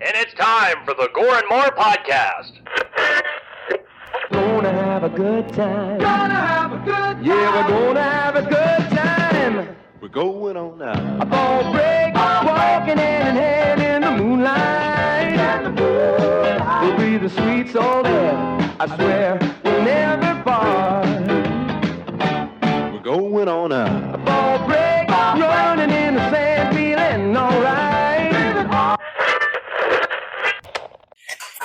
And it's time for the Gore N More podcast. Gonna have a good time. Gonna have a good time. Yeah, we're gonna have a good time. We're going on now. A ball break, walking hand in hand in the moonlight. We'll be the sweets all there. I swear we'll never part. We're going on now. A ball break, running in the sand, feeling alright.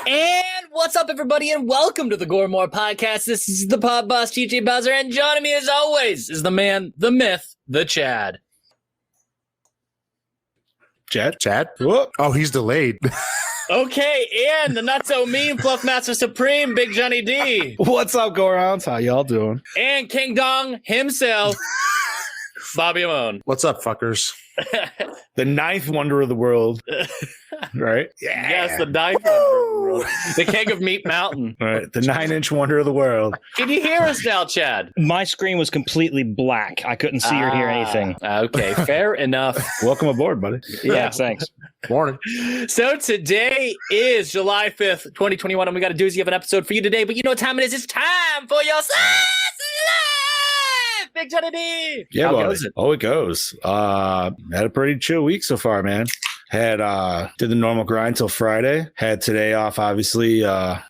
And what's up, everybody, and welcome to the Gore N More podcast. This is the pod boss, TJ Bowser, and joining me as always is the man, the myth, the Chad. Chad? Whoop. Oh, he's delayed. Okay, and the not so mean Fluff Master Supreme, Big Johnny D. What's up, Gorons? How y'all doing? And King Dong himself, Bobby Amon. What's up, fuckers? The ninth wonder of the world. Right? Yeah. Yes, the ninth wonder of the world. The king of Meat Mountain. Right. The 9-inch wonder of the world. Can you hear us now, Chad? My screen was completely black. I couldn't see or hear anything. Okay, fair enough. Welcome aboard, buddy. Yeah, thanks. Morning. So today is July 5th, 2021, and we got a doozy of an episode for you today, but you know what time it is? It's time for your Big Johnny D. Yeah, How buddy. goes it? Oh, it goes. Had a pretty chill week so far, man. Did the normal grind till Friday. Had today off, obviously,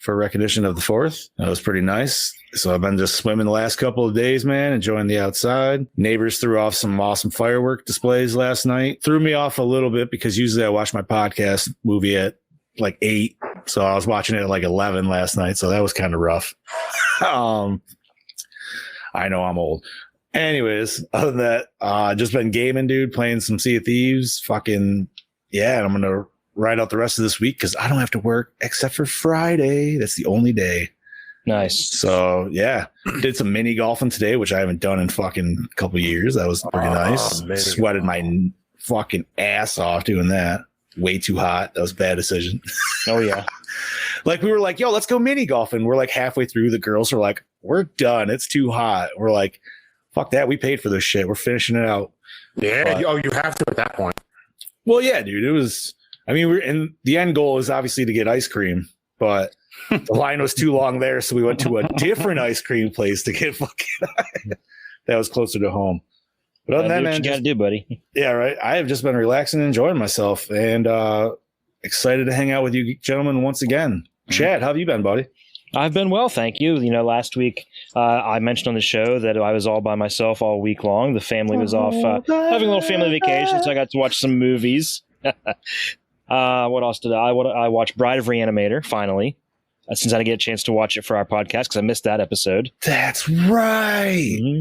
for recognition of the 4th. That was pretty nice. So I've been just swimming the last couple of days, man, enjoying the outside. Neighbors threw off some awesome firework displays last night. Threw me off a little bit because usually I watch my podcast movie at like 8. So I was watching it at like 11 last night. So that was kind of rough. I know I'm old. Anyways, other than that, just been gaming, dude, playing some Sea of Thieves. Fucking, yeah, and I'm going to ride out the rest of this week because I don't have to work except for Friday. That's the only day. Nice. So, yeah, did some mini golfing today, which I haven't done in fucking couple years. That was pretty nice. Sweated my fucking ass off doing that. Way too hot. That was a bad decision. Oh, yeah. Like, we were like, yo, let's go mini golfing. We're like halfway through. The girls are like, we're done. It's too hot. We're like, fuck that. We paid for this shit. We're finishing it out. Yeah. You have to at that point. Well, yeah, dude. It was, I mean, the end goal is obviously to get ice cream, but the line was too long there. So we went to a different ice cream place to get fucking, that was closer to home. But other than that, man, you gotta do, buddy. Yeah, right. I have just been relaxing and enjoying myself and excited to hang out with you gentlemen once again. Chad, how have you been, buddy? I've been well, thank you. You know, last week I mentioned on the show that I was all by myself all week long. The family was off having a little family vacation, so I got to watch some movies. What else did I watched Bride of Reanimator, finally, since I didn't get a chance to watch it for our podcast because I missed that episode. That's right. Mm-hmm.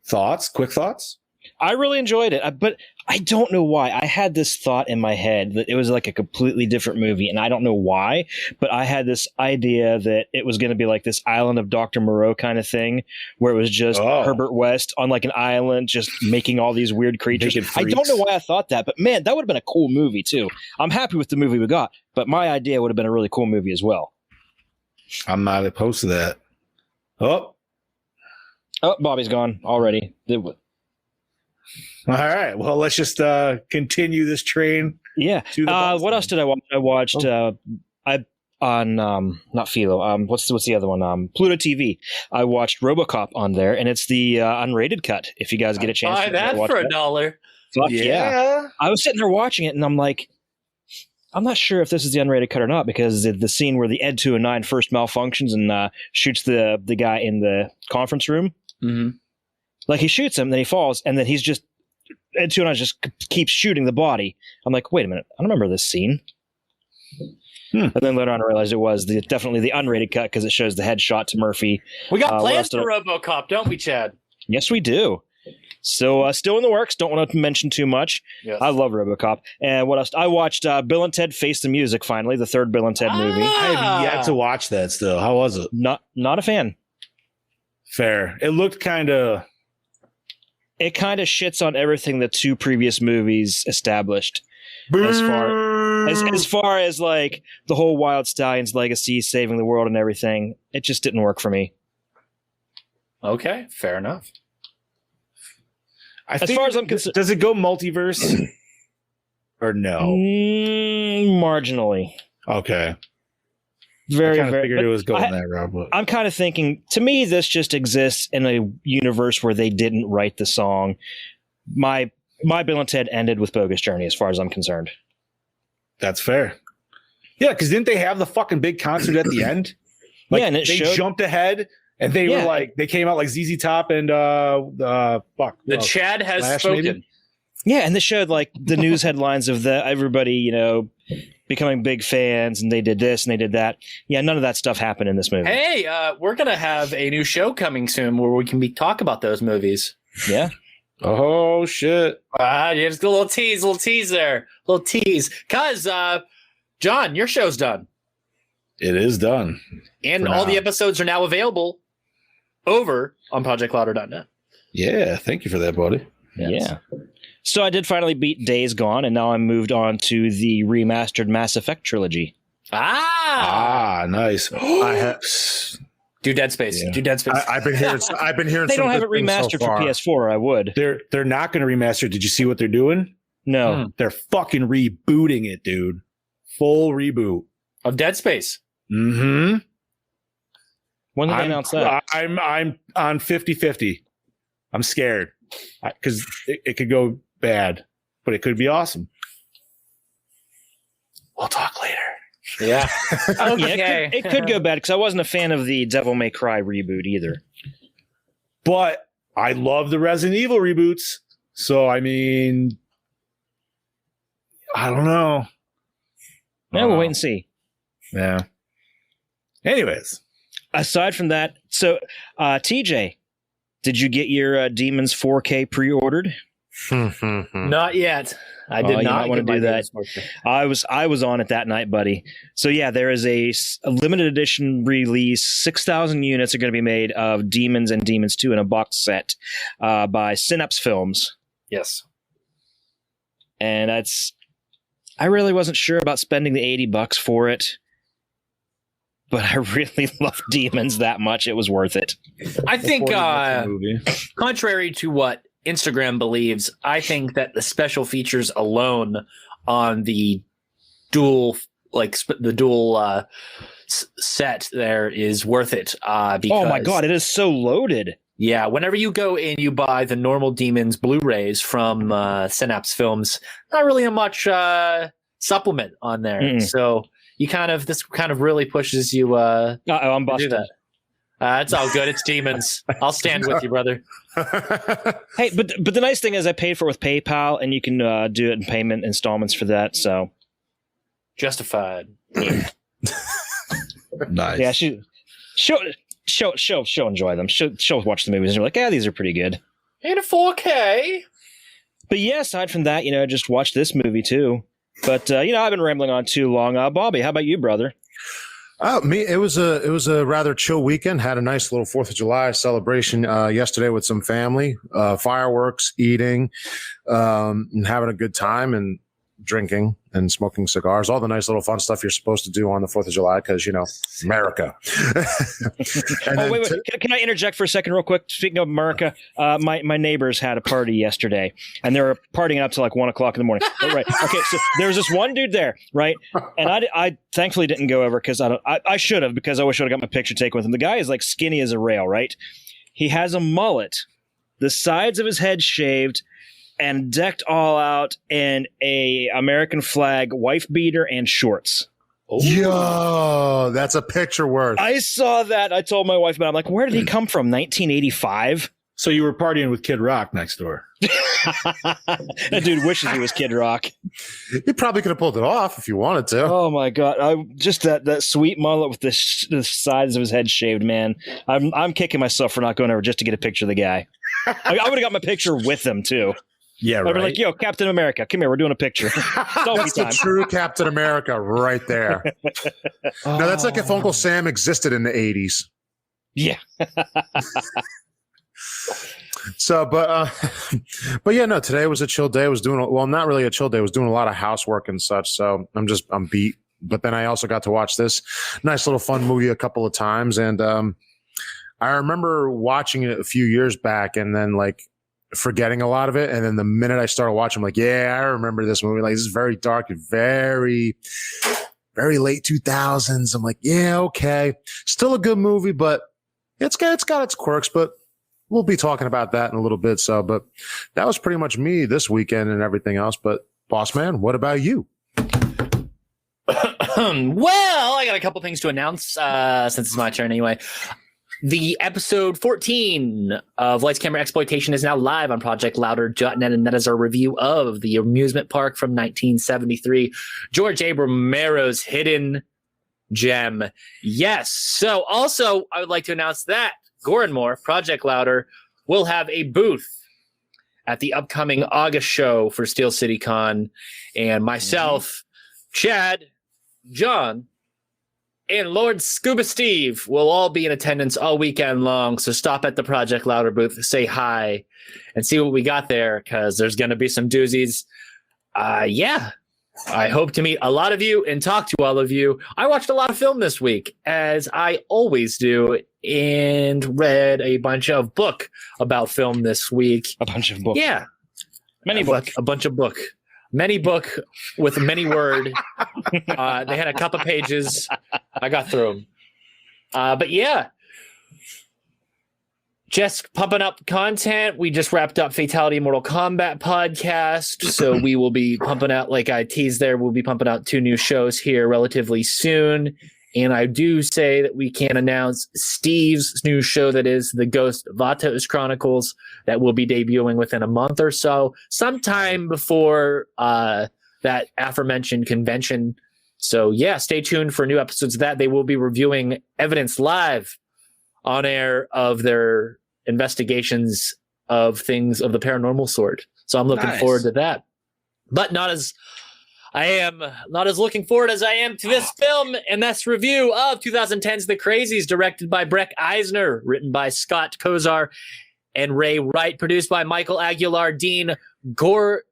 Thoughts? Quick thoughts? I really enjoyed it, but I don't know why. I had this thought in my head that it was like a completely different movie, and I don't know why, but I had this idea that it was going to be like this Island of Dr. Moreau kind of thing, where it was just Herbert West on like an island just making all these weird creatures. I don't know why I thought that, but man, that would have been a cool movie too. I'm happy with the movie we got, but my idea would have been a really cool movie as well. I'm not opposed to that. Oh, Bobby's gone already. All right. Well, let's just continue this train. Yeah. What else did I watch? I watched on not Philo. What's the other one? Pluto TV. I watched RoboCop on there, and it's the unrated cut. If you guys get a chance Buy to that watch for that. $1. Fuck yeah. I was sitting there watching it, and I'm like, I'm not sure if this is the unrated cut or not because the scene where the Ed 209 first malfunctions and shoots the guy in the conference room. Mm-hmm. Like he shoots him, then he falls, and then he's just Ed 209 just keeps shooting the body. I'm like, wait a minute, I don't remember this scene. And then later on, I realized it was definitely the unrated cut because it shows the headshot to Murphy. We got plans for RoboCop, don't we, Chad? Yes, we do. So still in the works. Don't want to mention too much. Yes. I love RoboCop. And what else? I watched Bill and Ted Face the Music. Finally, the third Bill and Ted movie. I have yet to watch that. Still, how was it? Not a fan. Fair. It looked kind of. It kind of shits on everything the two previous movies established. As far as like the whole Wild Stallions legacy, saving the world and everything, it just didn't work for me. Okay, fair enough. As far as I'm concerned, does it go multiverse? or no? Marginally. Okay. Very, I kind of very. figured it was going I- that route. But I'm kind of thinking, to me, this just exists in a universe where they didn't write the song. My Bill and Ted ended with Bogus Journey, as far as I'm concerned. that's fair. Yeah, because didn't they have the fucking big concert at the end? Like, Yeah, and it they showed- jumped ahead and they Yeah. were like, they came out like ZZ Top and The Chad has Slash, spoken. maybe? Yeah, and this showed like the news headlines of everybody, becoming big fans, and they did this and they did that. Yeah, none of that stuff happened in this movie. Hey, we're gonna have a new show coming soon where we can talk about those movies. Yeah. Oh shit. Just a little tease there, little tease. Cause John, your show's done, It is done. and For all now. the episodes are now available over on ProjectLouder.net. Yeah, thank you for that, buddy. Yeah. So I did finally beat Days Gone, and now I'm moved on to the remastered Mass Effect trilogy. Nice. I have. Do Dead Space. Yeah. Do Dead Space. I've been hearing. I've been hearing. They some don't have it good things remastered so for far. PS4. I would. They're not going to remaster. Did you see what they're doing? No. They're fucking rebooting it, dude. Full reboot. Of Dead Space. Mm-hmm. When did they announce that? I'm on 50-50. I'm scared because it could go bad, but it could be awesome. We'll talk later. Yeah. Yeah, Okay. it could go bad because I wasn't a fan of the Devil May Cry reboot either. But I love the Resident Evil reboots. So, I mean, I don't know. Yeah, we'll wait and see. Yeah. Anyways. Aside from that, so TJ, did you get your Demons 4K pre-ordered? Not yet. I did Oh, you not might wanna get my do that. Dead Space. I was on it that night, buddy. So yeah, there is a limited edition release. 6,000 units are going to be made of Demons and Demons 2 in a box set by Synapse Films. Yes. And I really wasn't sure about spending the $80 for it, but I really love Demons that much. It was worth it. I think, Movie. contrary to what Instagram believes, I think that the special features alone on the dual, set there is worth it. Because, Oh my god, it is so loaded. yeah, whenever you go and you buy the normal Demons Blu-rays from Synapse Films, not really a much supplement on there. Mm-mm. So this kind of really pushes you I'm to do busted. that. It's all good. It's Demons. I'll stand with you, brother. Hey, but the nice thing is I paid for it with PayPal, and you can do it in payment installments for that. So Justified. Nice. yeah, she'll enjoy them. She'll watch the movies and you're like, yeah, these are pretty good. In a 4K. But yeah, aside from that, just watch this movie too. But I've been rambling on too long. Bobby, how about you, brother? It was a rather chill weekend. Had a nice little 4th of July celebration yesterday with some family, fireworks, eating, and having a good time, and drinking and smoking cigars. All the nice little fun stuff you're supposed to do on the 4th of July because America. And Wait. Can I interject for a second, real quick? Speaking of America, my neighbors had a party yesterday, and they were partying up to like 1 o'clock in the morning. Oh, right. Okay. So there was this one dude there, right? And I thankfully didn't go over because I should have, because I wish I would have got my picture taken with him. The guy is like skinny as a rail, right? He has a mullet, the sides of his head shaved, and decked all out in a American flag wife beater and shorts. Yo, that's a picture worth. I saw that. I told my wife about it. I'm like, where did he come from? 1985? So you were partying with Kid Rock next door. That dude wishes he was Kid Rock. You probably could have pulled it off if you wanted to. Oh my god! Just that sweet mullet with the sides of his head shaved, man. I'm kicking myself for not going over just to get a picture of the guy. I would have got my picture with him too. Yeah, I'd right. be like, "Yo, Captain America, come here. We're doing a picture." Selfie That's the time. true Captain America right there. Now, that's like if Uncle Sam existed in the 80s. Yeah. So, but yeah, no, today was a chill day. I was doing, well, not really a chill day. I was doing a lot of housework and such. So I'm beat. But then I also got to watch this nice little fun movie a couple of times. And I remember watching it a few years back, and then like forgetting a lot of it. And then the minute I started watching, I'm like, yeah, I remember this movie. Like, this is very dark and very, very late 2000s. I'm like, yeah, okay. Still a good movie, but it's got its quirks, but we'll be talking about that in a little bit. So, but that was pretty much me this weekend and everything else. But Boss Man, what about you? Well, I got a couple things to announce since it's my turn anyway. The episode 14 of Lights Camera Exploitation is now live on ProjectLouder.net, and that is our review of the amusement park from 1973, George A. Romero's hidden gem. Yes. So also, I would like to announce that Gore N More, Project Louder, will have a booth at the upcoming August show for Steel City Con, and myself, Chad, John, and Lord Scuba Steve will all be in attendance all weekend long. So stop at the Project Louder booth, say hi, and see what we got there, because there's going to be some doozies. Yeah, I hope to meet a lot of you and talk to all of you. I watched a lot of film this week, as I always do, and read a bunch of book about film this week. A bunch of books. Yeah. Many books. A bunch of book. Many book with many word. They had a couple pages. I got through them. But yeah. Just pumping up content. We just wrapped up Fatality Mortal Kombat podcast. So we will be pumping out, like I teased there, we'll be pumping out 2 new shows here relatively soon. And I do say that we can announce Steve's new show, that is the Ghost Vatos Chronicles, that will be debuting within a month or so, sometime before that aforementioned convention. So yeah, stay tuned for new episodes of that. They will be reviewing evidence live on air of their investigations of things of the paranormal sort. So I'm looking forward to that. But not as looking forward as I am to this film, and that's review of 2010's The Crazies, directed by Breck Eisner, written by Scott Kozar and Ray Wright, produced by Michael Aguilar, Dean George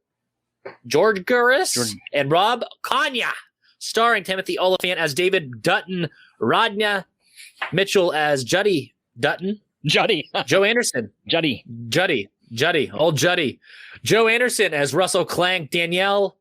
Guris, and Rob Kanya, starring Timothy Oliphant as David Dutton, Rodney Mitchell as Juddy Dutton, Joe Anderson, Juddy, old Juddy, Joe Anderson as Russell Clank, Danielle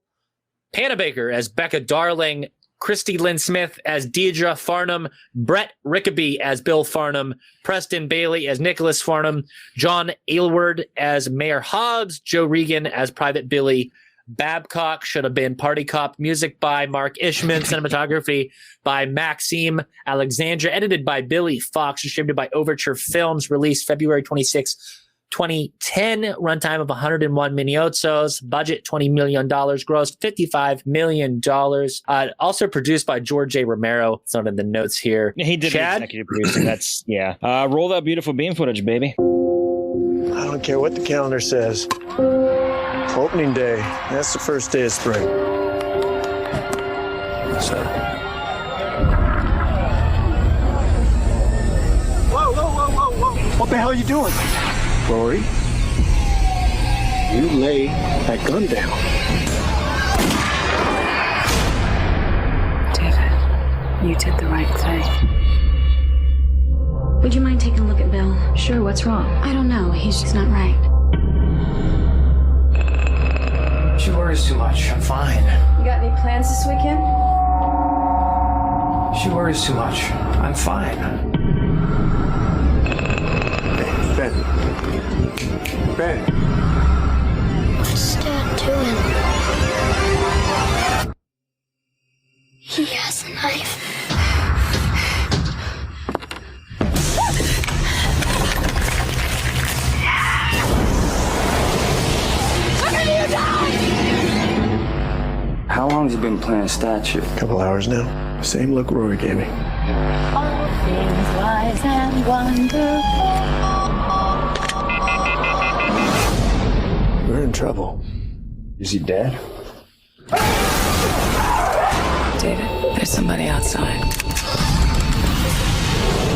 Panabaker as Becca Darling, Christy Lynn Smith as Deidre Farnham, Brett Rickaby as Bill Farnham, Preston Bailey as Nicholas Farnham, John Aylward as Mayor Hobbs, Joe Regan as Private Billy Babcock, should have been Party Cop, music by Mark Ishman, cinematography by Maxime Alexandra, edited by Billy Fox, distributed by Overture Films, released February 26, 2010, runtime of 101 minutos, budget $20 million, grossed $55 million. Also produced by George A. Romero. It's not in the notes here. He did Chad? the executive producer. That's, yeah. Roll that beautiful beam footage, baby. I don't care what the calendar says. Opening day, that's the first day of spring. So. Whoa. What the hell are you doing? Rory, you lay that gun down. David, you did the right thing. Would you mind taking a look at Bill? Sure, what's wrong? I don't know. He's just not right. She worries too much. I'm fine. You got any plans this weekend? She worries too much. I'm fine. Ben. What's Dad doing? He has a knife. How long has he been playing statue? A couple hours now. Same look Rory gave me. All things wise and wonderful. We're in trouble. Is he dead? David, there's somebody outside.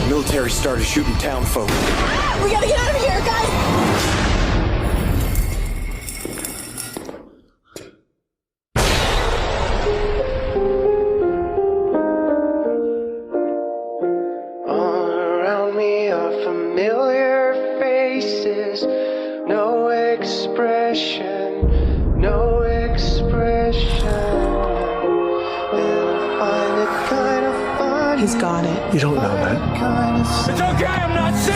Military started shooting town folk. We gotta get out of here, guys! All around me are familiar faces. No way He's got it. You don't know that. It's okay, I'm not sick.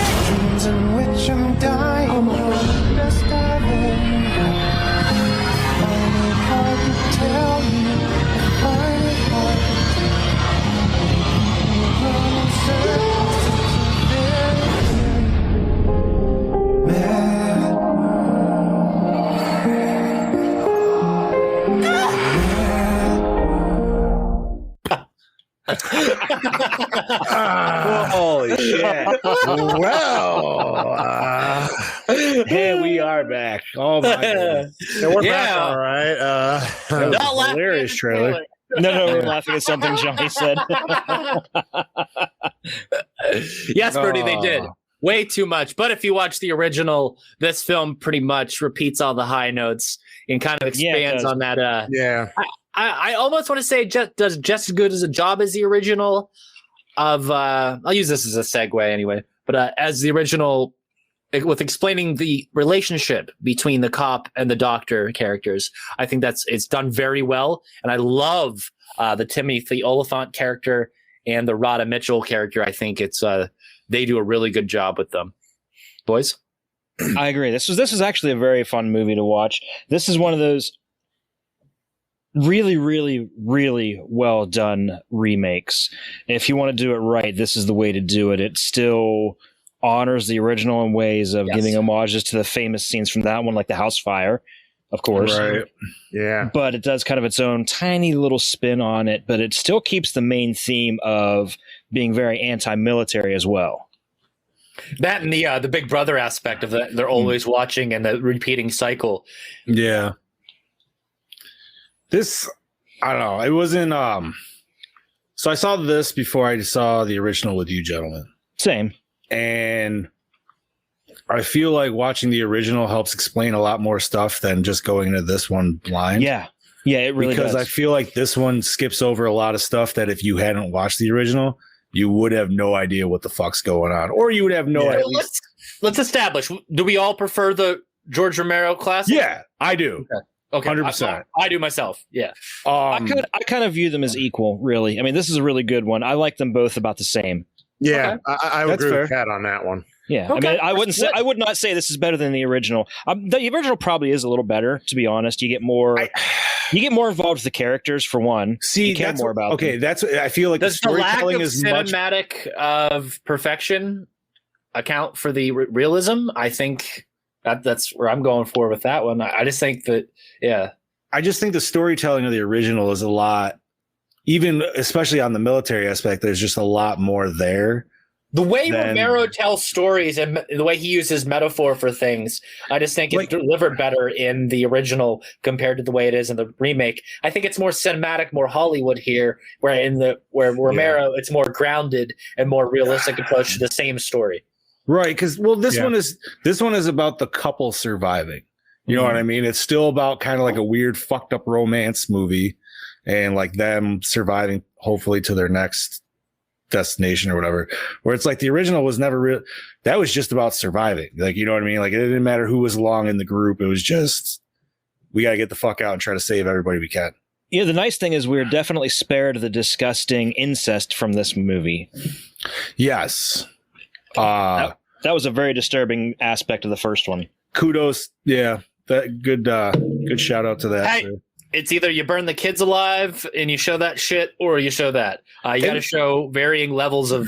Oh my God. Holy shit. Well, Hey, we are back. Oh my god. we're Yeah. back, all right. That was Not a laughing hilarious at the trailer. No, we're laughing at something Johnny said. Yes, Bertie, they did. Oh. Way too much. But if you watch the original, this film pretty much repeats all the high notes and kind of Yeah, it expands does. on that. Yeah. I almost want to say it does just as good as a job as the original of I'll use this as a segue anyway, but as the original with explaining the relationship between the cop and the doctor characters. I think it's done very well, and I love the Timothy Oliphant character and the Rhoda Mitchell character. I think it's they do a really good job with them. Boys? I agree. This was actually a very fun movie to watch. This is one of those really, really, really well done remakes. If you want to do it right, this is the way to do it. It still honors the original in ways of giving homages to the famous scenes from that one, like the house fire, of course. Right. Yeah. But it does kind of its own tiny little spin on it, but it still keeps the main theme of being very anti-military as well. That and the Big Brother aspect of that, they're always watching and the repeating cycle. Yeah. This, I don't know. It wasn't. So I saw this before I saw the original with you gentlemen. Same. And I feel like watching the original helps explain a lot more stuff than just going into this one blind. Yeah. Yeah, it really because does. I feel like this one skips over a lot of stuff that if you hadn't watched the original, you would have no idea what the fuck's going on. Or you would have no idea. Let's establish. Do we all prefer the George Romero classic? Yeah, I do. Okay. 100%. I do myself. Yeah. I kind of view them as equal, really. I mean, this is a really good one. I like them both about the same. Yeah, Okay. I That's agree fair. with Kat on that one. Yeah, Okay. I mean, I would not say this is better than the original. The original probably is a little better, to be honest. You get more involved with the characters for one. See, you care that's more about. okay. them. That's I feel like Does the the lack storytelling of is much. cinematic of perfection account for the realism? I think that's where I'm going for with that one. I just think that, yeah. I just think the storytelling of the original is a lot, even especially on the military aspect. There's just a lot more there. The way Then- Romero tells stories and the way he uses metaphor for things, I just think it's delivered better in the original compared to the way it is in the remake. I think it's more cinematic, more Hollywood here, where Romero it's more grounded and more realistic approach to the same story. Right, because this one is about the couple surviving. You know what I mean? It's still about kind of like a weird fucked up romance movie and like them surviving hopefully to their next destination or whatever, where it's like the original was never real. That was just about surviving. Like, you know what I mean? Like it didn't matter who was along in the group. It was just, we got to get the fuck out and try to save everybody we can. Yeah, the nice thing is we're definitely spared the disgusting incest from this movie. Yes. That was a very disturbing aspect of the first one. Kudos. Yeah. That good shout out to that. Hey, it's either you burn the kids alive and you show that shit, or you show that. You got to show varying levels of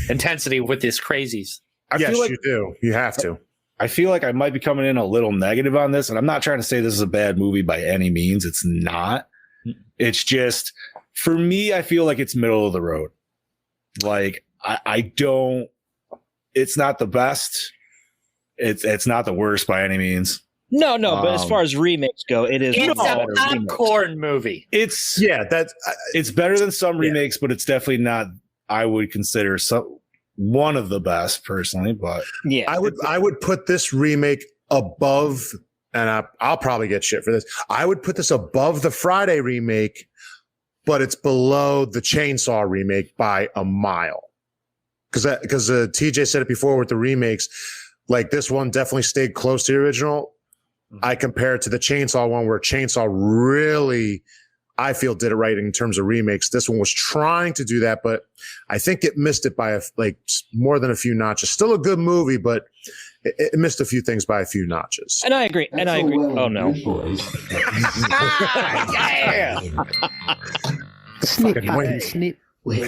intensity with these crazies. Yes, feel like, you do. You have to. I feel like I might be coming in a little negative on this, and I'm not trying to say this is a bad movie by any means. It's not. It's just, for me, I feel like it's middle of the road. Like, I don't, it's not the best. It's not the worst by any means. No, but as far as remakes go, it is It's one a of the better remakes. popcorn movie. It's it's better than some remakes, but it's definitely not, I would consider one of the best personally, but yeah, I would put this remake above, and I'll probably get shit for this. I would put this above the Friday remake, but it's below the Chainsaw remake by a mile. Because TJ said it before with the remakes, like this one definitely stayed close to the original. I compare it to the Chainsaw one, where Chainsaw really I feel did it right in terms of remakes. This one was trying to do that, but I think it missed it by more than a few notches. Still a good movie, but it missed a few things by a few notches. And I agree. Oh no. Snip. We're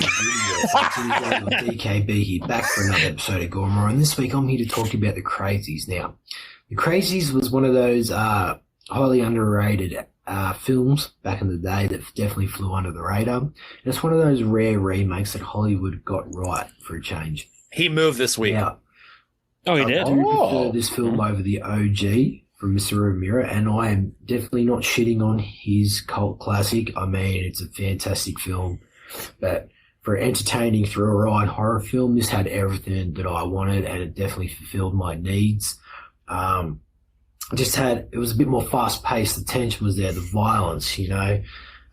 DKB here, back for another episode of Gore N More, and this week I'm here to talk to you about the Crazies. Now, the Crazies was one of those highly underrated films back in the day that definitely flew under the radar. And it's one of those rare remakes that Hollywood got right for a change. He moved this week. Now, Oh, he did? I do prefer this film over the OG from Mr. Ramirez, and I am definitely not shitting on his cult classic. I mean, it's a fantastic film, but for an entertaining thrill-ride horror film, this had everything that I wanted, and it definitely fulfilled my needs. It was a bit more fast-paced. The tension was there, the violence, you know.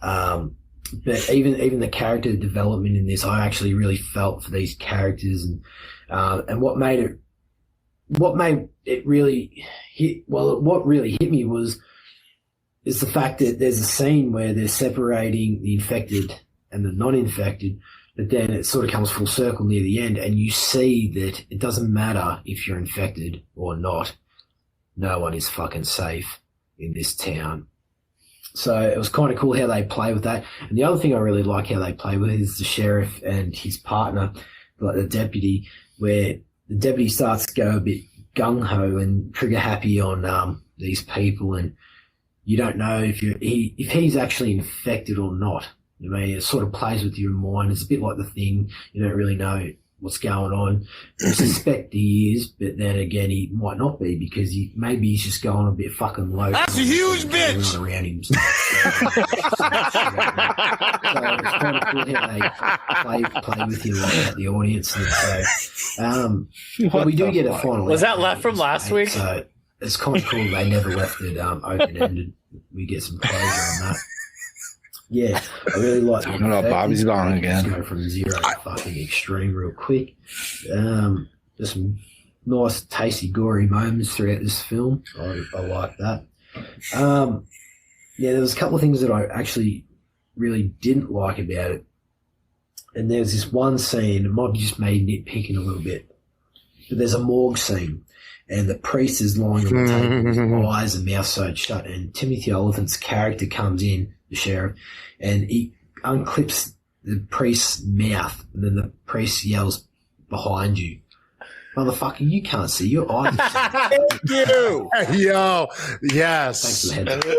But even the character development in this, I actually really felt for these characters, and what really hit me is the fact that there's a scene where they're separating the infected and the non-infected, but then it sort of comes full circle near the end, and you see that it doesn't matter if you're infected or not. No one is fucking safe in this town. So it was kind of cool how they play with that. And the other thing I really like how they play with is the sheriff and his partner, like the deputy, where the deputy starts to go a bit gung-ho and trigger happy on these people, and you don't know if he's actually infected or not. I mean, it sort of plays with your mind. It's a bit like The Thing. You don't really know what's going on. You suspect he is, but then again, he might not be, because maybe he's just going a bit fucking low. That's a huge bitch! Around him. So it's kind of cool how they play with you like the audience. And so, but we do get a final. Was that left from last week? So it's kind of cool they never left it open-ended. We get some closure on that. Yeah, I really like Talking about Bobby's gone again. Go from zero to fucking extreme real quick. There's some nice, tasty, gory moments throughout this film. I like that. There was a couple of things that I actually really didn't like about it. And there's this one scene, it might be just me nitpicking a little bit, but there's a morgue scene, and the priest is lying on the table with his eyes and mouth sewed shut, and Timothy Olyphant's character comes in, the sheriff, and he unclips the priest's mouth, and then the priest yells behind you, "Motherfucker, you can't see your eyes." Thank you. Yo, yes. Thanks for the heads up.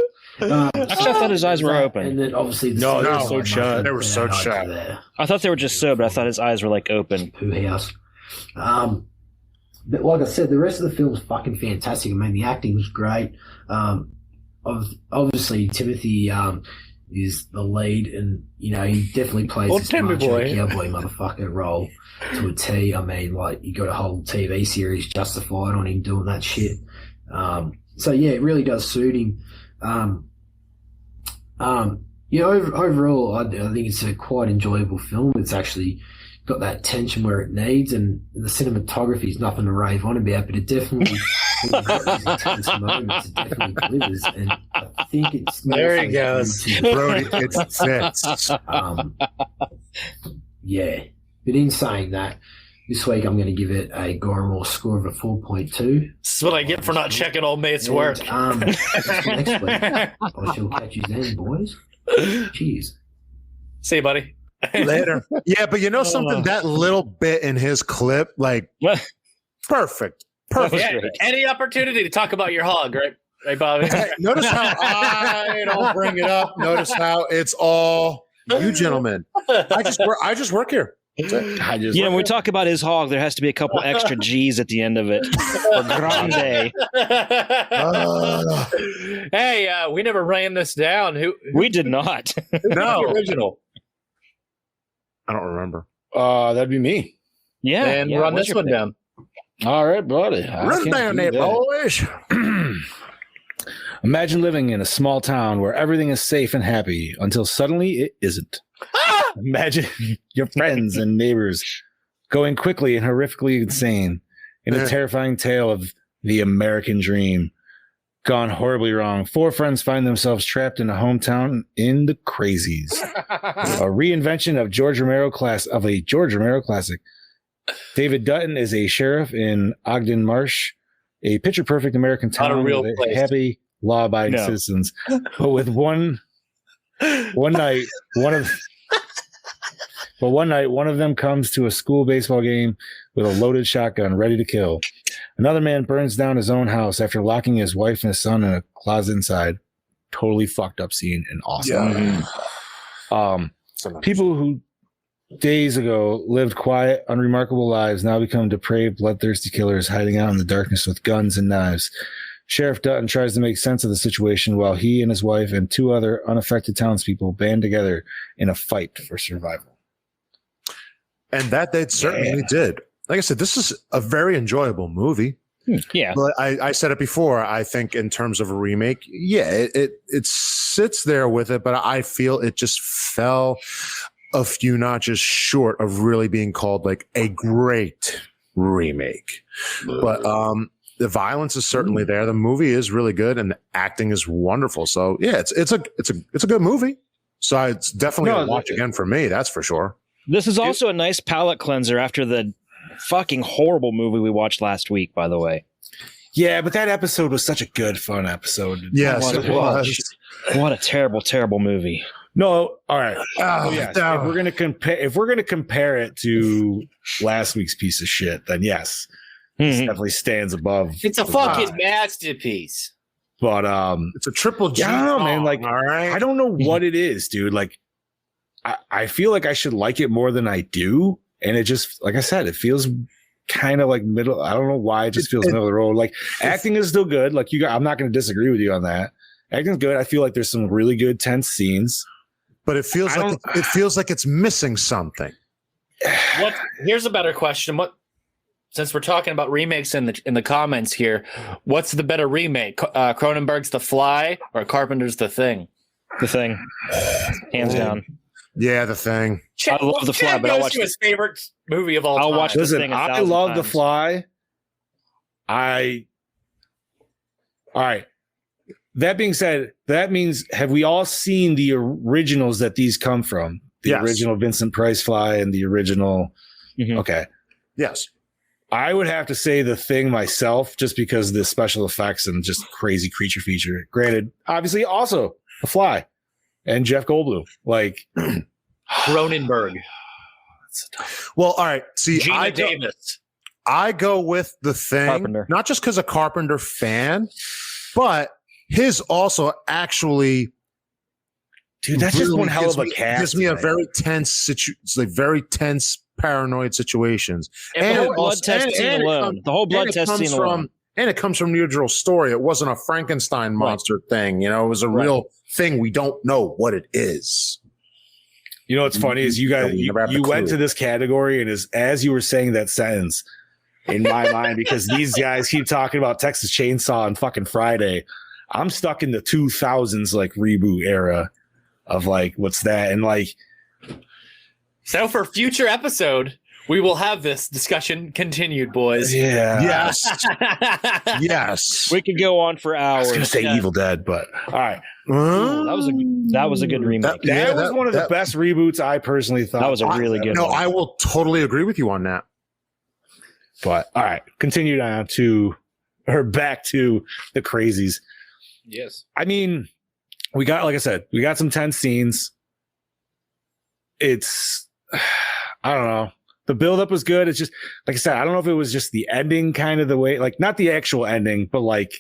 Actually, I thought his eyes were open. And then obviously they were so shut. They were so shut. I thought they were just so, but I thought his eyes were like open. Pooh house. But like I said, the rest of the film's fucking fantastic. I mean, the acting was great. Obviously, Timothy is the lead, and you know he definitely plays this macho cowboy motherfucker role to a T. I mean, like you got a whole TV series justified on him doing that shit. So yeah, it really does suit him. Overall, I think it's a quite enjoyable film. It's actually got that tension where it needs, and the cinematography is nothing to rave on about, but it definitely these intense moments, it definitely delivers, and I think it's there he goes, Brody. It's yeah. But in saying that, this week I'm going to give it a Gore N More score of a 4.2. This is what I get for not checking old mate's work. Next week, I shall catch you then, boys. Cheers. See you, buddy. Later. Yeah, but you know something? That little bit in his clip, like, perfect. Yeah, any opportunity to talk about your hog, right, Bobby? Notice how I don't bring it up. Notice how it's all you gentlemen. I just work here. When we talk about his hog, there has to be a couple extra G's at the end of it. For grande. Hey, we never ran this down. We did not. No. The original. I don't remember. That'd be me. Yeah. And run this one down. All right, buddy. Run down there, boys. Imagine living in a small town where everything is safe and happy until suddenly it isn't. Imagine your friends and neighbors going quickly and horrifically insane in a terrifying tale of the American dream. gone horribly wrong. 4 friends find themselves trapped in a hometown in the Crazies. A reinvention of a George Romero classic. David Dutton is a sheriff in Ogden Marsh, a picture-perfect American Not a town real with place. happy, law-abiding citizens. But with one night, one of them comes to a school baseball game with a loaded shotgun ready to kill. Another man burns down his own house after locking his wife and his son in a closet inside. Totally fucked up scene and awesome. Yeah. People who days ago lived quiet, unremarkable lives now become depraved, bloodthirsty killers hiding out in the darkness with guns and knives. Sheriff Dutton tries to make sense of the situation while he and his wife and 2 other unaffected townspeople band together in a fight for survival. And that they certainly did. Like I said, this is a very enjoyable movie. Yeah. But I said it before. I think in terms of a remake, it sits there with it, but I feel it just fell a few notches short of really being called like a great remake. But the violence is certainly there. The movie is really good, and the acting is wonderful. So yeah, it's a good movie. So it's definitely a watch again for me. That's for sure. This is also a nice palate cleanser after the fucking horrible movie we watched last week, by the way. Yeah, but that episode was such a good, fun episode. Yes, it was. What a terrible, terrible movie. No, all right. Yes. If we're gonna compare it to last week's piece of shit, then yes, it definitely stands above. It's a fucking masterpiece. But it's a triple G. Yeah, I don't know, man. Like, all right. I don't know what it is, dude. Like, I feel like I should like it more than I do, and it just, like I said, it feels kind of like middle. I don't know why it just feels middle of the road. Like, acting is still good. Like, I'm not going to disagree with you on that. Acting's good. I feel like there's some really good tense scenes, but it feels like it's missing something. Here's a better question. Since we're talking about remakes in the comments here, what's the better remake? Cronenberg's The Fly or Carpenter's The Thing? The Thing, hands down. Yeah, The Thing. I love The Fly, but I'll watch his favorite movie of all time. I'll watch The Thing. I love The Fly. All right. That being said, that means have we all seen the originals that these come from? The original Vincent Price Fly and the original. Mm-hmm. Okay. Yes. I would have to say The Thing myself, just because of the special effects and just crazy creature feature. Granted, obviously also The Fly and Jeff Goldblum. Like Cronenberg. Well, all right. See, Gina Davis. I go with The Thing, Carpenter. Not just because a Carpenter fan, but his also actually. Dude, that's really just one hell of a cast. Gives me a very tense very tense, paranoid situations. And the whole blood test scene alone. The whole blood test scene alone. And it comes from the original story. It wasn't a Frankenstein monster thing. You know, it was a real thing. We don't know what it is. You know what's funny is you guys you went to this category, and as you were saying that sentence in my mind, because these guys keep talking about Texas Chainsaw on fucking Friday, I'm stuck in the 2000s like reboot era of like what's that, and like so for future episode we will have this discussion continued, boys. Yeah. Yes. Yes. We could go on for hours. I was gonna say Evil Dead, but all right. Ooh, that was a good remake. That was one of the best reboots I personally thought. That was a really good one. I will totally agree with you on that. But all right, continue on back to the Crazies. Yes. I mean, like I said, we got some tense scenes. It's, I don't know. The buildup was good. It's just, like I said, I don't know if it was just the ending kind of the way, like not the actual ending, but like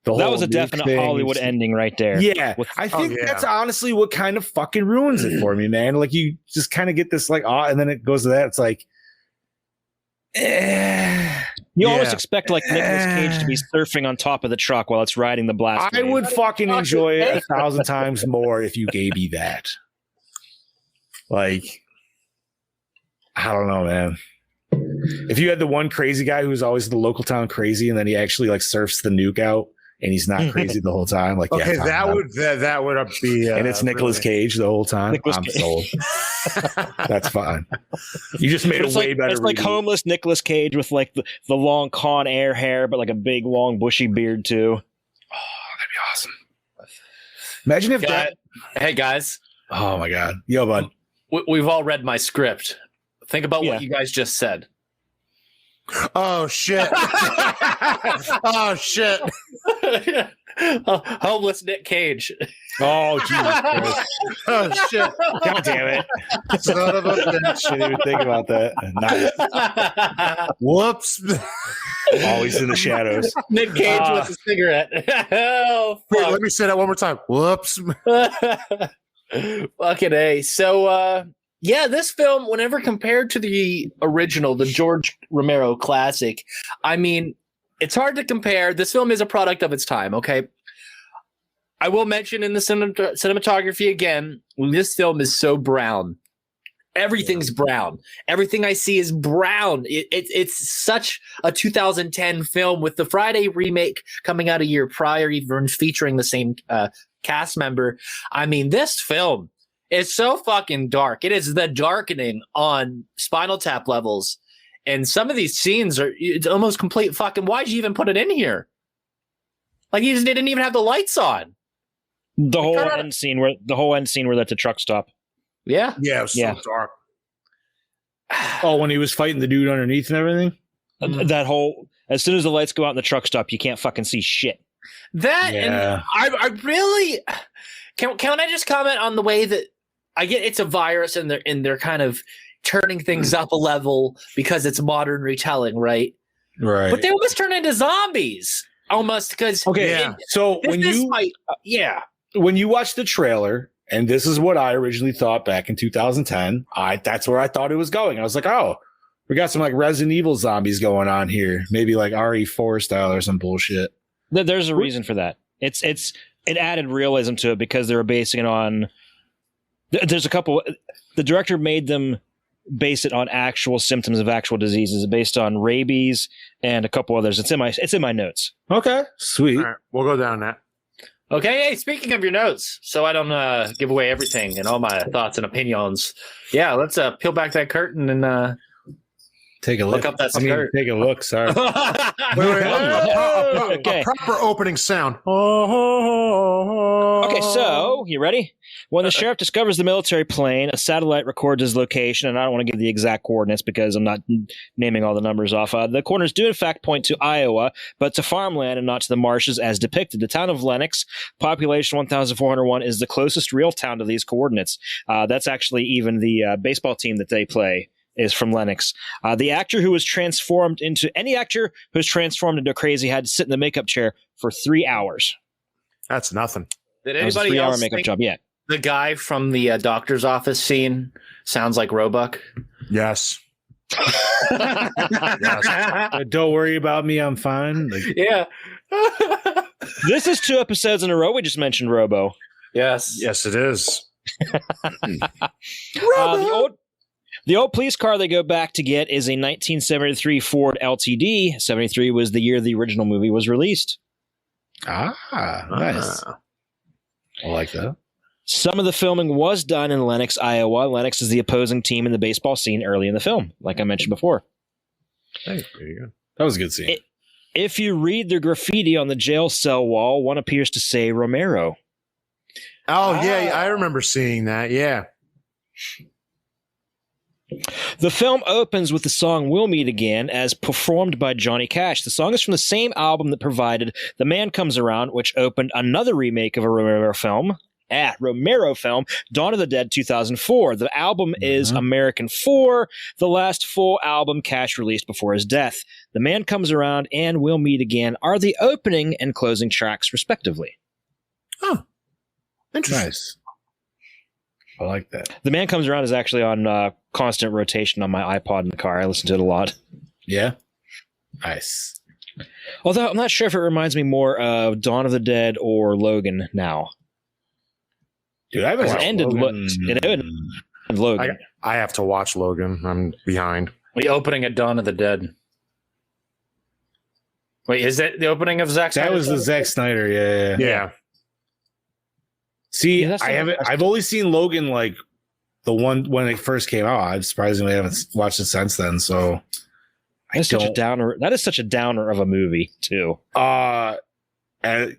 the whole. That was a definite Hollywood ending right there. Yeah. I think that's honestly what kind of fucking ruins it for me, man. Like you just kind of get this like, and then it goes to that. It's like, you almost expect like Nicolas Cage to be surfing on top of the truck while it's riding the blast. I would fucking enjoy it 1,000 times more if you gave me that. Like, I don't know, man. If you had the one crazy guy who's always the local town crazy, and then he actually like surfs the nuke out, and he's not crazy the whole time, like okay, that would be, and it's Nicolas Cage the whole time. I'm sold. That's fine. You just made it way better. It's like homeless Nicolas Cage with like the long Con Air hair, but like a big long bushy beard too. that'd be awesome. Imagine if that. Hey guys, Oh my god, yo, bud. we've all read my script. Think about Yeah. what you guys just said. Oh shit! Oh shit! Homeless Nick Cage. Oh Jesus Christ! Oh shit! God damn it! Son of a bitch! Didn't even think about that. Nice. Whoops! Always in the shadows. Nick Cage with a cigarette. Oh, Wait, fuck. let me say that one more time. Whoops! Fucking A. So, yeah, this film, whenever compared to the original, the George Romero classic, I mean, it's hard to compare. This film is a product of its time, okay? I will mention in the cinematography again, this film is so brown. Everything's brown. Everything I see is brown. It's such a 2010 film with the Friday remake coming out a year prior, even featuring the same cast member. I mean, this film is so fucking dark. It is the darkening on Spinal Tap levels. And some of these scenes it's almost complete fucking, why'd you even put it in here? Like, you just didn't even have the lights on. The whole end scene where they're at the truck stop. Yeah. Yeah, it was so dark. Oh, when he was fighting the dude underneath and everything? That whole, as soon as the lights go out in the truck stop, you can't fucking see shit. That, Yeah. and I really, can I just comment on the way that I get it's a virus and they're kind of turning things up a level because it's modern retelling, right? Right. But they almost turn into zombies. Almost, because so when you watch the trailer, and this is what I originally thought back in 2010, that's where I thought it was going. I was like, oh, we got some like Resident Evil zombies going on here, maybe like RE4 style or some bullshit. There's a reason for that. It added realism to it because they were basing it on. There's a couple. The director made them base it on actual symptoms of actual diseases, based on rabies and a couple others. It's in my notes. Okay, sweet. All right, we'll go down that. Okay, hey, speaking of your notes, so I don't give away everything and all my thoughts and opinions. Yeah, let's peel back that curtain and take a look. Look up that skirt. Take a look. Sorry. Okay. A proper opening sound. Okay, so you ready? When the sheriff discovers the military plane, a satellite records his location, and I don't want to give the exact coordinates because I'm not naming all the numbers off. The coordinates do in fact point to Iowa, but to farmland and not to the marshes as depicted. The town of Lenox, population 1,401, is the closest real town to these coordinates. That's actually even the baseball team that they play is from Lenox. The actor who was transformed into a crazy had to sit in the makeup chair for 3 hours. That's nothing. Did That was a anybody 3-hour else makeup think job yet? the guy from the doctor's office scene sounds like Roebuck? Yes. Don't worry about me. I'm fine. Like, Yeah. This is 2 episodes in a row we just mentioned Robo. Yes. Yes, it is. The old police car they go back to get is a 1973 Ford LTD. 73 was the year the original movie was released. nice. I like that. Some of the filming was done in Lenox, Iowa. Lenox is the opposing team in the baseball scene early in the film, like I mentioned before. Hey, there you go. That was a good scene. If you read the graffiti on the jail cell wall, one appears to say Romero. Oh, yeah, I remember seeing that. Yeah. The film opens with the song We'll Meet Again as performed by Johnny Cash. The song is from the same album that provided The Man Comes Around, which opened another remake of a Romero film, Dawn of the Dead 2004. The album is American 4, the last full album Cash released before his death. The Man Comes Around and We'll Meet Again are the opening and closing tracks, respectively. Oh, interesting. Nice. I like that. The Man Comes Around is actually on constant rotation on my iPod in the car. I listen to it a lot. Yeah. Nice. Although I'm not sure if it reminds me more of Dawn of the Dead or Logan now. Dude, I haven't It ended Logan. I have to watch Logan. I'm behind. The opening at Dawn of the Dead. Wait, is that the opening of Zack Snyder? That was the Zack Snyder. Yeah. See, Yeah, I've only seen Logan like the one when it first came out. I surprisingly haven't watched it since then. So That's such a downer. That is such a downer of a movie, too. I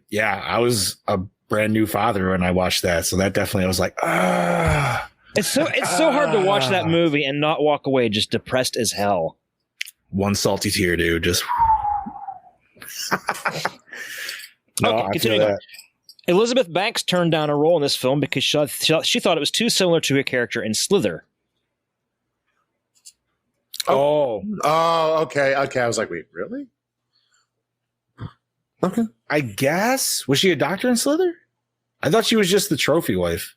Yeah, I was a brand new father when I watched that, so that definitely I was like, ah. It's so hard to watch that movie and not walk away just depressed as hell. One salty tear, dude. Just no, okay, continuing on. Elizabeth Banks turned down a role in this film because she thought it was too similar to her character in Slither. Oh, okay. I was like, wait, really? Okay. I guess. Was she a doctor in Slither? I thought she was just the trophy wife.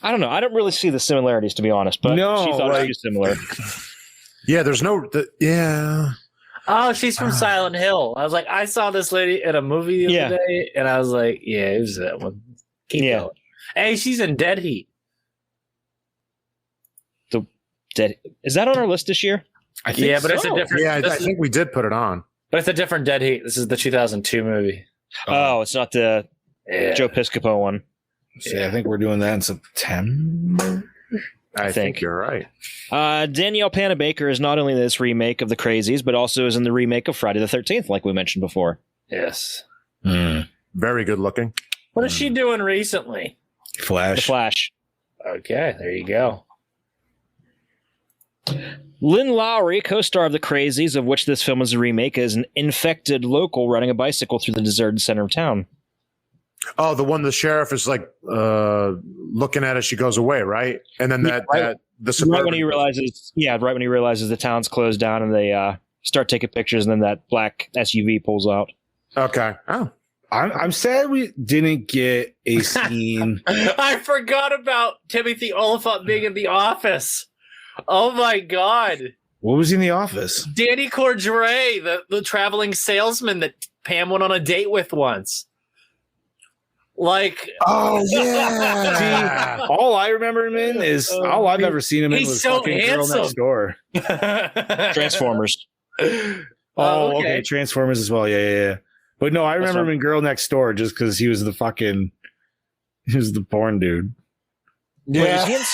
I don't know. I don't really see the similarities, to be honest, but no, she thought it was similar. Yeah, there's no... yeah. Oh, she's from Silent Hill. I was like, I saw this lady in a movie the other day, and I was like, yeah, it was that one. Keep going. Hey, she's in Dead Heat. Is that on our list this year? I think but it's a different... Yeah, I think we did put it on. But it's a different Dead Heat. This is the 2002 movie. Oh, it's not the Joe Piscopo one. Yeah, I think we're doing that in September. I think you're right. Danielle Panabaker is not only in this remake of The Crazies, but also is in the remake of Friday the 13th, like we mentioned before. Yes. Very good looking. What is she doing recently? Flash. The Flash. Okay, there you go. Lynn Lowry, co-star of The Crazies, of which this film is a remake, is an infected local riding a bicycle through the deserted center of town. Oh, the one the sheriff is like looking at as she goes away, right? And then the right when he realizes the town's closed down and they start taking pictures, and then that black SUV pulls out. Okay. Oh, I'm sad we didn't get a scene. I forgot about Timothy Oliphant being in The Office. Oh my God. What was he in The Office? Danny Cordray, the traveling salesman that Pam went on a date with once. Like, oh yeah. See, all I remember him in is all I've ever seen him in was so fucking handsome. Girl Next Door. Transformers. Oh, okay. Transformers as well. Yeah. But no, I remember him in Girl Next Door just because he was the porn dude. Yeah. Wait,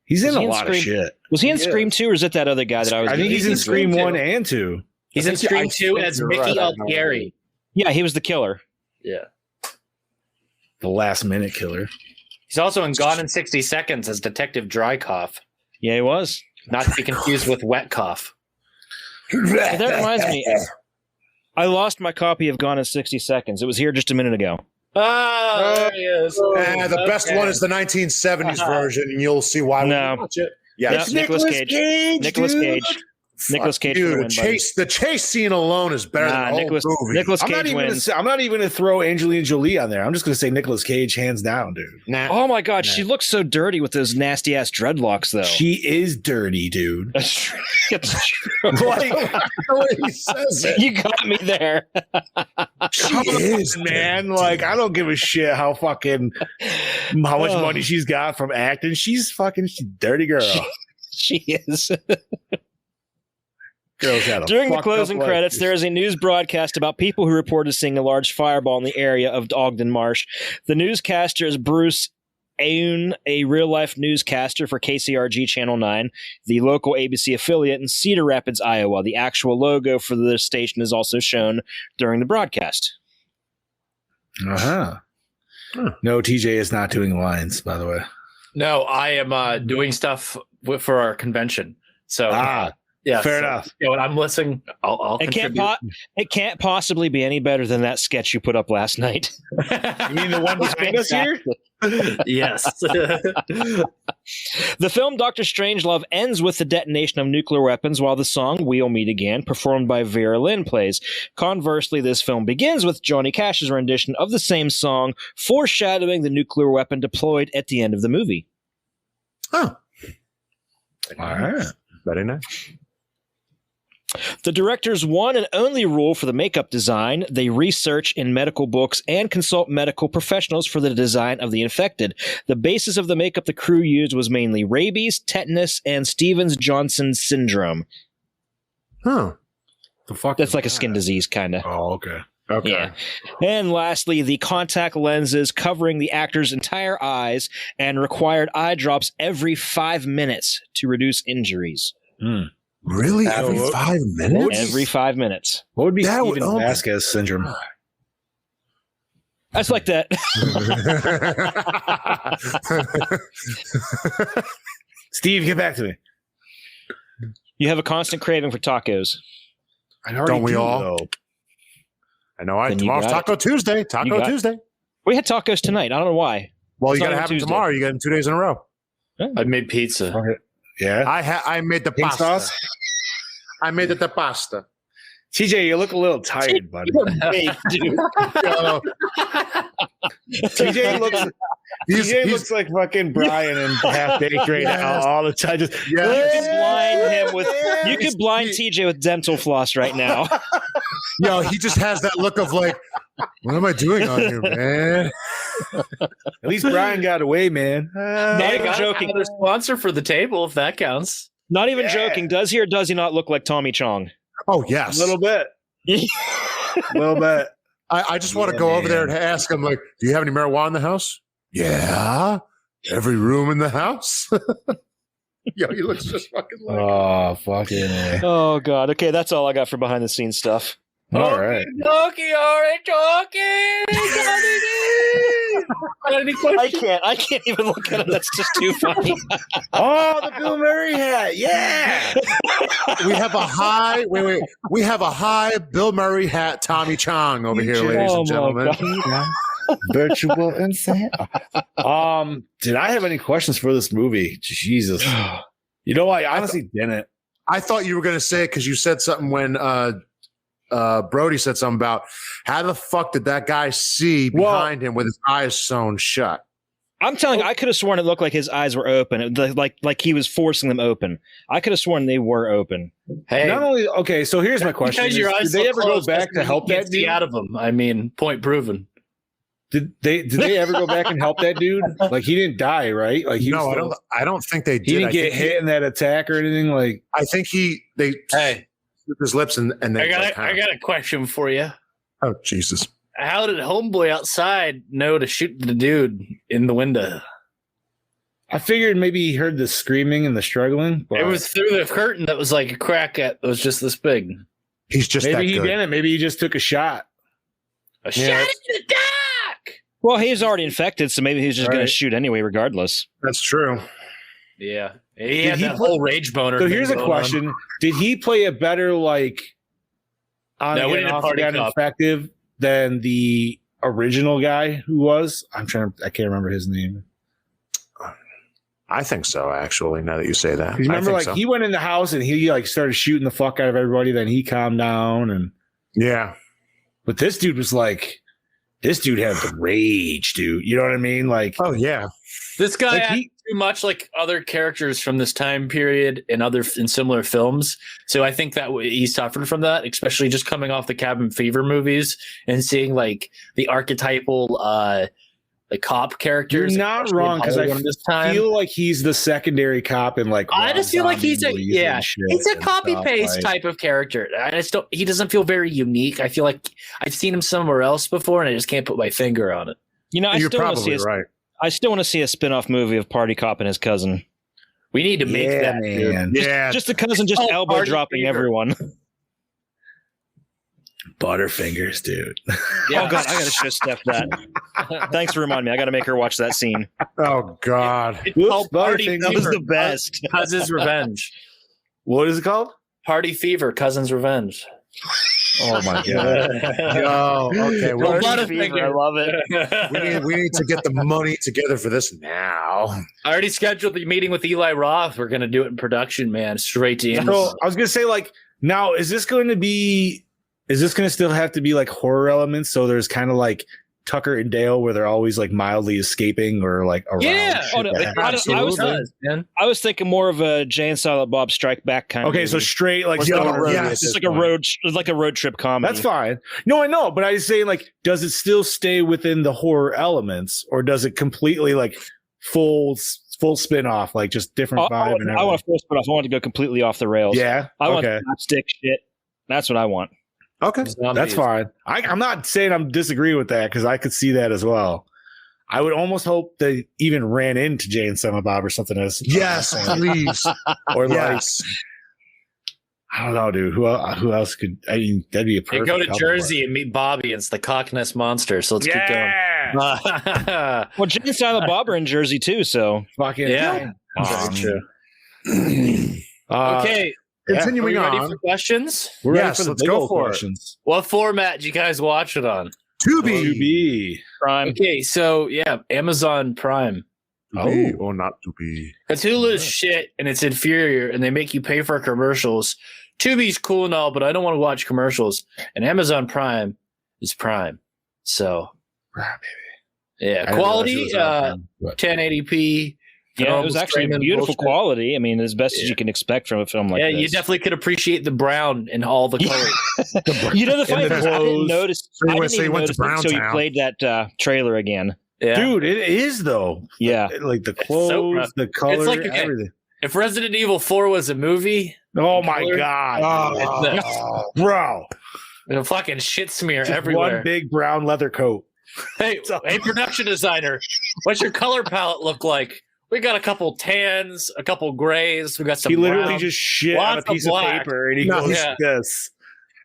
he's in a lot of shit. Was he in Scream 2, or is it that other guy that I was? I think he's in Scream 1 and 2. He's in Scream 2 as Mickey Altieri. Yeah, he was the killer. Yeah. The last minute killer. He's also in Gone in 60 Seconds as Detective Dry Cough. Yeah, he was. Not to be confused with Wet Cough. That reminds me. I lost my copy of Gone in 60 Seconds. It was here just a minute ago. Oh, there he is. The best one is the 1970s version, and you'll see why we watch it. Yeah, it's Nicolas Cage. Nicolas Cage. Nicolas Cage. Dude, the chase scene alone is better than the whole movie. Nicolas Cage wins. I'm not even going to throw Angelina Jolie on there. I'm just going to say Nicolas Cage hands down, dude. Oh my God, she looks so dirty with those nasty ass dreadlocks, though. She is dirty, dude. That's true. It's true. Like the way he says it. You got me there. She is, man. Like, I don't give a shit how much money she's got from acting. She's a dirty girl. She is. During the closing credits, there is a news broadcast about people who reported seeing a large fireball in the area of Ogden Marsh. The newscaster is Bruce Aoun, a real-life newscaster for KCRG Channel 9, the local ABC affiliate in Cedar Rapids, Iowa. The actual logo for the station is also shown during the broadcast. Uh-huh. No, TJ is not doing lines, by the way. No, I am doing stuff for our convention. So, yeah, fair enough. You know, when I'm listening, I'll contribute. It can't possibly be any better than that sketch you put up last night. You mean the one behind us here? Yes. The film Dr. Strangelove ends with the detonation of nuclear weapons, while the song We'll Meet Again, performed by Vera Lynn, plays. Conversely, this film begins with Johnny Cash's rendition of the same song, foreshadowing the nuclear weapon deployed at the end of the movie. Oh. All right. Very nice. The director's one and only rule for the makeup design: they research in medical books and consult medical professionals for the design of the infected. The basis of the makeup the crew used was mainly rabies, tetanus, and Stevens-Johnson syndrome. Huh. The fuck? That's like a skin disease, kind of. Oh, okay. Okay. Yeah. And lastly, the contact lenses covering the actor's entire eyes and required eye drops every 5 minutes to reduce injuries. Really? Every what- 5 minutes? Every 5 minutes. What would be That would- Steven oh my- Vasquez syndrome? That's like that. Steve, get back to me. You have a constant craving for tacos. I already Don't we do, all? though. I know. Then you Tomorrow's got Taco Tuesday. You Taco got it. Tuesday. We had tacos tonight. I don't know why. Well, It's you not got to even have them Tuesday. tomorrow. You get them 2 days in a row. I made pizza. Yeah. I made the Pink pasta. sauce? I made the pasta. TJ, you look a little tired, buddy. Yo, TJ looks. TJ he's- looks like fucking Brian and Half Baked right now all the time. Just Yeah. You could blind him with. You could blind TJ with dental floss right now. Yo, he just has that look of like, what am I doing on here, man? At least Brian got away, man. Not even joking. Another sponsor for the table, if that counts. Not even joking. Does he or does he not look like Tommy Chong? Oh, A yes. little bit. A little bit. I just want to Yeah, go over there man. and ask him, like, do you have any marijuana in the house? Yeah. Every room in the house? Yo, he looks just fucking like Oh, fucking A. Oh God. Okay, that's all I got for behind the scenes stuff. All right. I can't even look at him. That's just too funny. Oh, the Bill Murray hat. Yeah. we have a high we have a high Bill Murray hat Tommy Chong over here, ladies Oh, and gentlemen. Virtual insane. Did I have any questions for this movie? Jesus. You know, I honestly didn't. I thought you were going to say it because you said something when Brody said something about how the fuck did that guy see behind him with his eyes sewn shut? I'm telling you, I could have sworn it looked like his eyes were open, like he was forcing them open. I could have sworn they were open. Hey, Not only okay, so here's my question: because your is, eyes did they so ever close, go back to doesn't help mean you that can't see dude? out of them? I mean, point proven. Did they ever go back and help that dude? Like he didn't die, right? Like he No, was I don't think they did. he didn't I get think hit in that attack or anything. Like I think they Hey, slit his lips and they I got a question for you. oh Jesus. How did Homeboy outside know to shoot the dude in the window? I figured maybe he heard the screaming and the struggling. But It was through the curtain that was like a crack at. It was just this big. He's just that maybe he good. didn't. Maybe he just took a shot. A shot in the dark. Well, he's already infected, so maybe he's just going Right. to shoot anyway, regardless. That's true. Yeah, he had he that play- whole rage boner. So thing here's a going question: did he play a better like on No, we and did off Party again Cop. effective than the original guy who was? I can't remember his name. I think so, actually, now that you say that. You I remember, think like so. he went in the house and he like started shooting the fuck out of everybody. Then he calmed down, and Yeah. but this dude was like, this dude had the rage, dude. You know what I mean? Like, Oh yeah. This guy Like, acted too much like other characters from this time period in similar films. So I think that he suffered from that, especially just coming off the Cabin Fever movies and seeing like the archetypal the cop characters. you're not especially in wrong because I Hollywood this time. feel like he's the secondary cop in like. I just feel like he's a Rob Zombie movies and shit he's a and copy stuff, paste like- type of character. I just don't. He doesn't feel very unique. I feel like I've seen him somewhere else before, and I just can't put my finger on it. You know, I You're still want to see probably right. I still want to see a spin-off movie of Party Cop and his cousin. We need to make Yeah, that, dude. man. Yeah. Just the cousin just Oh, elbow Party dropping Fever. everyone. Butterfingers, dude. Yeah. Oh God, I gotta shit step that. Thanks for reminding me. I gotta make her watch that scene. Oh God. It's Whoops, called Party Butterfinger. That was Fever. the best. Cousin's Revenge. What is it called? Party Fever, Cousin's Revenge. Oh my god. Yo, okay. Well, Well, Butterfinger. I love it. we need to get the money together for this now. I already scheduled the meeting with Eli Roth. We're going to do it in production, man. Straight to Amazon. So I was gonna say, like, now is this going to still have to be like horror elements? So there's kind of like Tucker and Dale where they're always like mildly escaping or like around. Yeah. shit Oh, no, that I happens. was man. I was thinking more of a Jay and Silent Bob Strike Back kind of Okay, so movie. straight like Or stuff like a on road- road yes. at it's this like a point. road trip comedy. That's fine. No, I know, but I was saying, like, does it still stay within the horror elements, or does it completely like full spin off, like just different vibe and I want everything? to first, but I want to go completely off the rails. Yeah. I want Okay. slapstick shit. That's what I want. Okay. That's fine. I'm not saying I'm disagreeing with that because I could see that as well. I would almost hope they even ran into Jay and Silent Bob or something as Yes, please. or Yes. I don't know, dude. Who else could? I mean, that'd be a You perfect. go to couple Jersey and meet Bobby. It's the Cockness Monster. So let's keep going. Well, Jay and Silent Bob are in Jersey too, so Fucking Yeah. That's true. Okay, Continuing are we ready on. for questions? we're ready Yes, for the let's big go old for it. questions. What format did you guys watch it on? Tubi. Prime. Okay, so yeah, Amazon Prime. Tubi or not to be. Because Hulu's shit and it's inferior, and they make you pay for commercials. Tubi's cool and all, but I don't want to watch commercials. And Amazon Prime is Prime, so yeah, I quality, didn't realize it was on Prime, but- 1080p. Yeah, it was actually streaming beautiful bullshit. quality. I mean, as best as you can expect from a film like Yeah, this. you definitely could appreciate the brown in all the colors. You know, the funny And thing the is, I didn't clothes. notice. So you I went- didn't so you even went notice to it until you Browntown. played that trailer again. Yeah, Dude, it is though. Yeah. Like the so clothes, rough. the color, It's like, okay, everything. if Resident Evil 4 was a movie, Oh my color. god, bro! a fucking shit smear Just everywhere. one big brown leather coat. Hey, production designer, what's your color palette look like? We got a couple tans, a couple grays. We got some. He literally brown. just shit on a lots of piece of black. paper, and he No, goes, yeah. "This."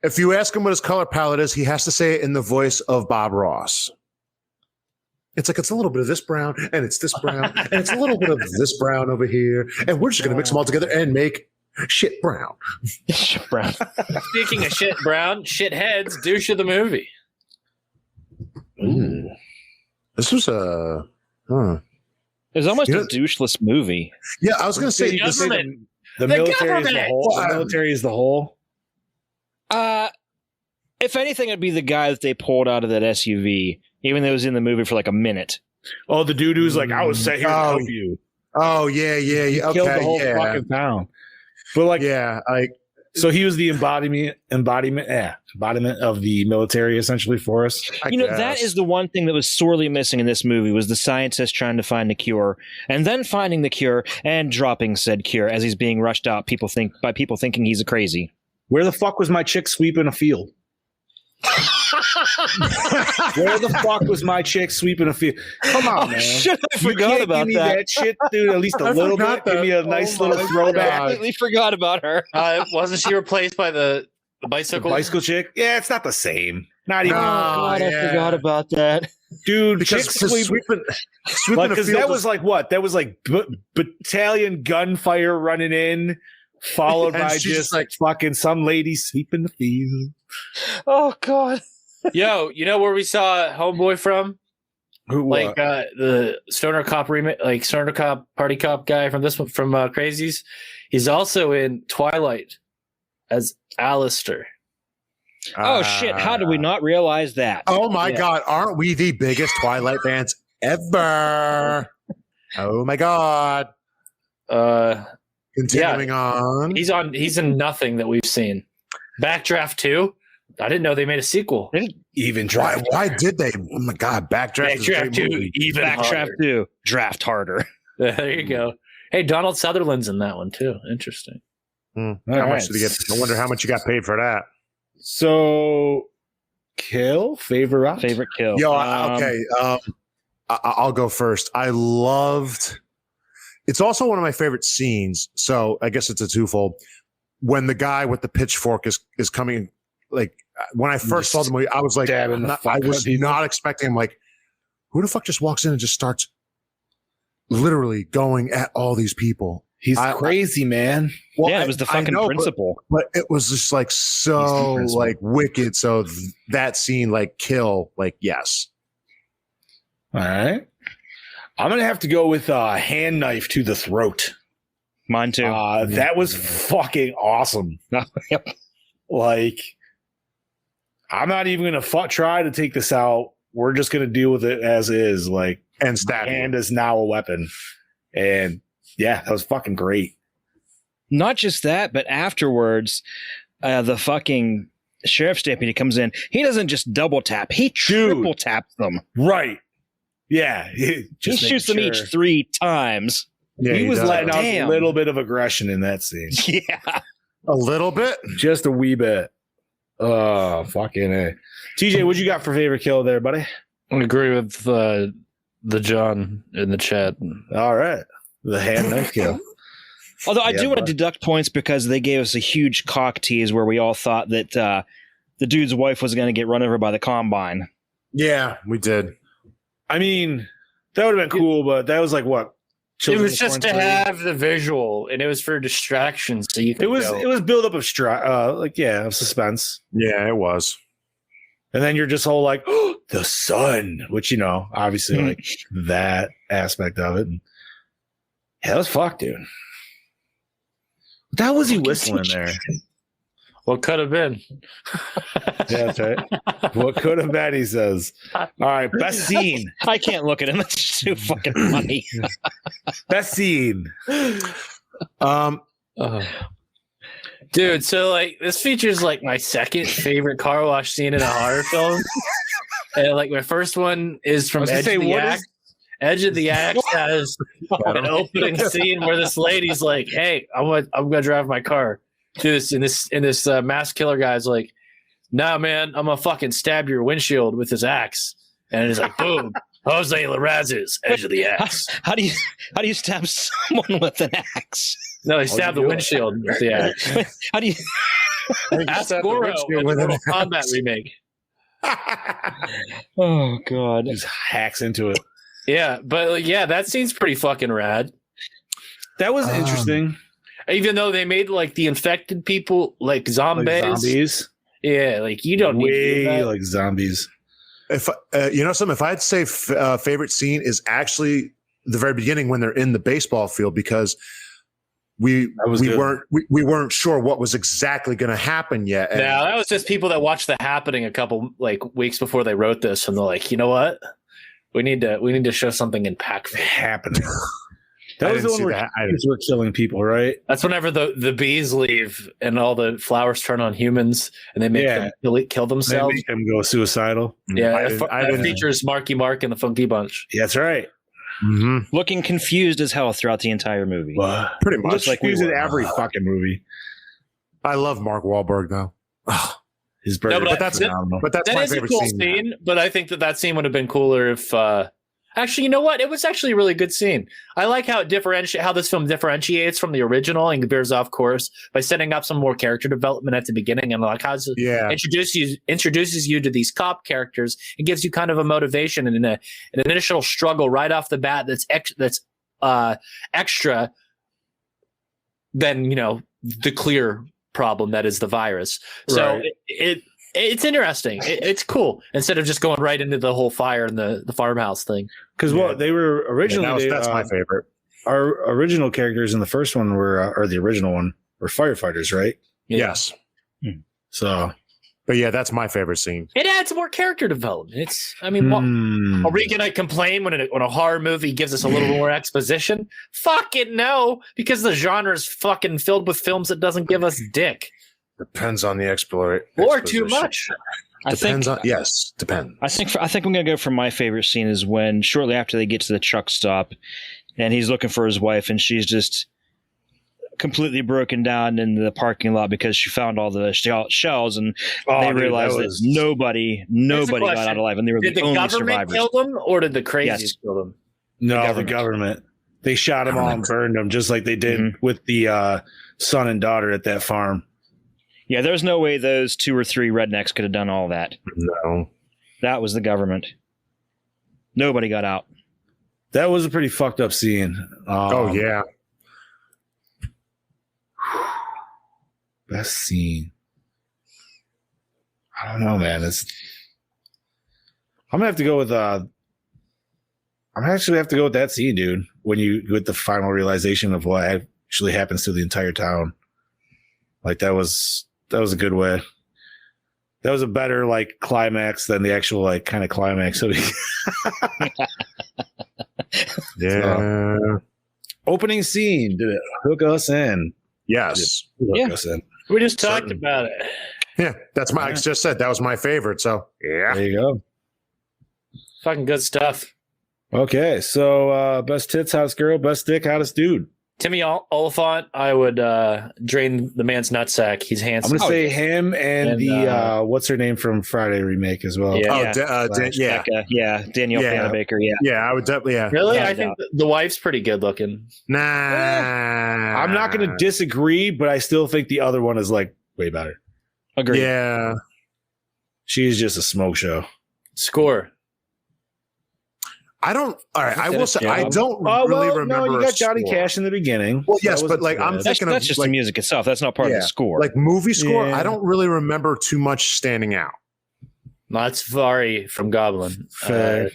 If you ask him what his color palette is, he has to say it in the voice of Bob Ross. It's like, it's a little bit of this brown, and it's this brown, and it's a little bit of this brown over here, and we're just going to mix them all together and make shit brown. Brown. Speaking of shit, brown shitheads, douche of the movie. This was a. It was almost You a know- doucheless movie. Yeah, I was going to say. The this- government. The The military is the government! whole. The military is the whole. If anything, it'd be the guy that they pulled out of that SUV, even though it was in the movie for like a minute. Oh, the dude who's like, "I was set here to Oh, help you." Oh yeah, yeah, He yeah. killed the Okay, whole yeah, fucking town. But like, yeah. so he was the embodiment of the military essentially for us. You know, that is the one thing that was sorely missing in this movie was the scientist trying to find the cure and then finding the cure and dropping said cure as he's being rushed out by people thinking he's a crazy. Where the fuck was my chick sweeping a field? Where the fuck was my chick sweeping a field? Come on, man. Shit, I You forgot can't about give me that. that shit, dude. At least a I little forgot bit. Give me a that. nice Oh little my I throwback. completely forgot about her. Wasn't she replaced by the The bicycle? bicycle chick? Yeah, it's not the same. Not even, No. God, yeah. I forgot about that. dude. because Chick sweeping sweeping. a Because field that was like what? That was like battalion gunfire running in, followed And by she's just like fucking some lady sweeping the field. Oh, God. Yo, you know where we saw Homeboy from? Who? Like the Stoner Cop remake, like Stoner Cop Party Cop guy from this one from Crazies. He's also in Twilight as Alistair. Oh, shit. How did we not realize that? Oh my Yeah. God! Aren't we the biggest Twilight fans ever? Oh my God! Continuing on. He's in nothing that we've seen. Backdraft 2. I didn't know they made a sequel. even Why? drive? Why did they? Oh my God! Backdraft. is a Backdraft great 2, movie. even Backdraft harder. 2, draft harder. There you go. Hey, Donald Sutherland's in that one too. Interesting. How All much did he get? I wonder how much you got paid for that. So, kill favorite. Favorite kill. Yo, okay. I'll go first. I loved. It's also one of my favorite scenes. So I guess it's a twofold. When the guy with the pitchfork is coming, like when I first saw the movie, I was like, Stabbing the I fuck was out of people. not expecting. I'm like, who the fuck just walks in and just starts literally going at all these people? He's I- crazy, man. Well, Yeah, it was the I fucking know, principal. but it was just like He's so the principal. like wicked. So that scene, like kill, like yes. All right. I'm gonna have to go with a hand knife to the throat. Mine too. That was fucking awesome. Yep. Like, I'm not even gonna try to take this out. We're just gonna deal with it as is. Like, And stab. hand is now a weapon, and yeah, that was fucking great. Not just that, but afterwards, the fucking sheriff's deputy comes in. He doesn't just double tap; he triple taps them. Right? Yeah. He Just shoots them making each sure. 3 times. Yeah, he was does. letting out a Damn. little bit of aggression in that scene. Yeah. a little bit. Just a wee bit. Oh, fucking A. TJ, what you got for favorite kill there, buddy? I agree with the John in the chat. All right. The hand knife kill. Although I Yeah, do want to but- deduct points because they gave us a huge cock tease where we all thought that the dude's wife was going to get run over by the combine. Yeah, we did. I mean, that would have been cool, but that was like what? It was just to 23? have the visual, and it was for distraction, so you could It was go. it was build up of of suspense, Yeah, it was. and then you're just all like, oh, the sun, which obviously like that aspect of it. Yeah, that was fucked, dude. What the hell was he whistling there? What could have been? Yeah, that's right. What could have been, he says. All right, best scene. I can't look at him. It's just too fucking funny. Best scene. Dude, so like this features like my second favorite car wash scene in a horror film. And like my first one is from Edge of the Axe. Edge of the Axe has an opening scene where this lady's like, "Hey, I'm gonna drive my car." Dude, in this mass killer guy's like, "Nah, man, I'm gonna fucking stab your windshield with his axe," and it's like, boom, Jose Larraz's Edge of the Axe. How do you stab someone with an axe? No, he stabbed the windshield with the axe. How do you? Ask Goro in the Mortal Kombat remake. Oh god, just hacks into it. Yeah, but yeah, that scene's pretty fucking rad. That was interesting. Even though they made like the infected people like zombies. Like zombies. Yeah, like you don't need to do that. Like zombies. If something, if I'd say favorite scene is actually the very beginning when they're in the baseball field, because we weren't sure what was exactly going to happen yet. And No, that was just people that watched The Happening a couple like weeks before they wrote this, and they're like, you know what, we need to show something impactful happening. That was the one where kids were killing people, right? That's whenever the bees leave and all the flowers turn on humans and they make them kill themselves. They make them go suicidal. Yeah, that features Marky Mark and the Funky Bunch. Yeah, that's right. Mm-hmm. Looking confused as hell throughout the entire movie. Pretty much. Just like we in every fucking movie. I love Mark Wahlberg though. His bird. No, but that's that my is favorite a cool scene. But I think that scene would have been cooler if. Actually, you know what? It was actually a really good scene. I like how how this film differentiates from the original and veers off course by setting up some more character development at the beginning, and like how it introduces you to these cop characters and gives you kind of a motivation and an initial struggle right off the bat that's extra than the clear problem that is the virus. So it's interesting. It's cool instead of just going right into the whole fire and the farmhouse thing. Because they were originally that's my favorite. Our original characters in the first one or the original one were firefighters, right? Yeah. Yes. So, but yeah, that's my favorite scene. It adds more character development. Are we gonna complain when a horror movie gives us a little more exposition? Fucking no, because the genre is fucking filled with films that doesn't give us dick. Depends on the explore or too much. Depends. I think I'm gonna go for my favorite scene is when shortly after they get to the truck stop, and he's looking for his wife, and she's just completely broken down in the parking lot because she found all the shells, and they realized that nobody got out alive, and they were the only survivors. Did the government kill them, or did the Crazies kill them? No, the government. They shot them all and burned them, just like they did with the son and daughter at that farm. Yeah, there's no way those 2 or 3 rednecks could have done all that. No. That was the government. Nobody got out. That was a pretty fucked up scene. Oh, yeah. Best scene. I don't know, man. I'm gonna have to go with I'm actually have to go with that scene, dude. When you get the final realization of what actually happens to the entire town. Like that was a good way. That was a better like climax than the actual like kind of climax. Yeah. Opening scene. Did it hook us in? Yes. Hook us in. We just talked about it. Yeah, that's I just said that was my favorite. So yeah, there you go. Fucking good stuff. Okay, so best tits, hottest girl, best dick, hottest dude. Timmy Oliphant, I would drain the man's nutsack. He's handsome. I'm gonna say him and the what's her name from Friday remake as well. Yeah. Danielle Yeah. Panabaker. Yeah, Yeah, I would definitely. Yeah, Really? Without I a think the wife's pretty good looking. nah. I'm not gonna disagree, but I still think the other one is like way better. agreed. Yeah, She's just a smoke show. Score. I don't. All right, I will say Yeah. I don't really remember. No, you a got Johnny score. Cash in the beginning. Well, So yes, that but wasn't like too I'm bad. thinking That's of just like, the music itself. That's not part of the score. like movie score. Yeah. I don't really remember too much standing out. That's Vari from Goblin. Fair.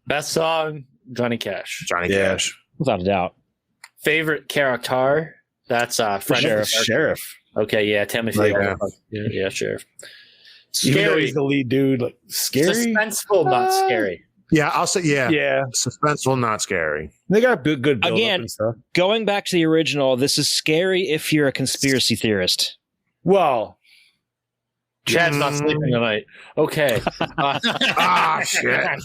Best song, Johnny Cash. Johnny Yeah. Cash. Without a doubt. Favorite character? That's Fred. Sheriff. Okay, yeah, Timothy. Like, Yeah, Sheriff. Even though Scary. he's the lead dude, like scary. Suspenseful, not scary. Yeah, I'll say yeah. Yeah, Suspenseful, not scary. they got good build Again, up and stuff. Going back to the original, this is scary if you're a conspiracy theorist. Well, Chad's not sleeping tonight. Okay. Shit.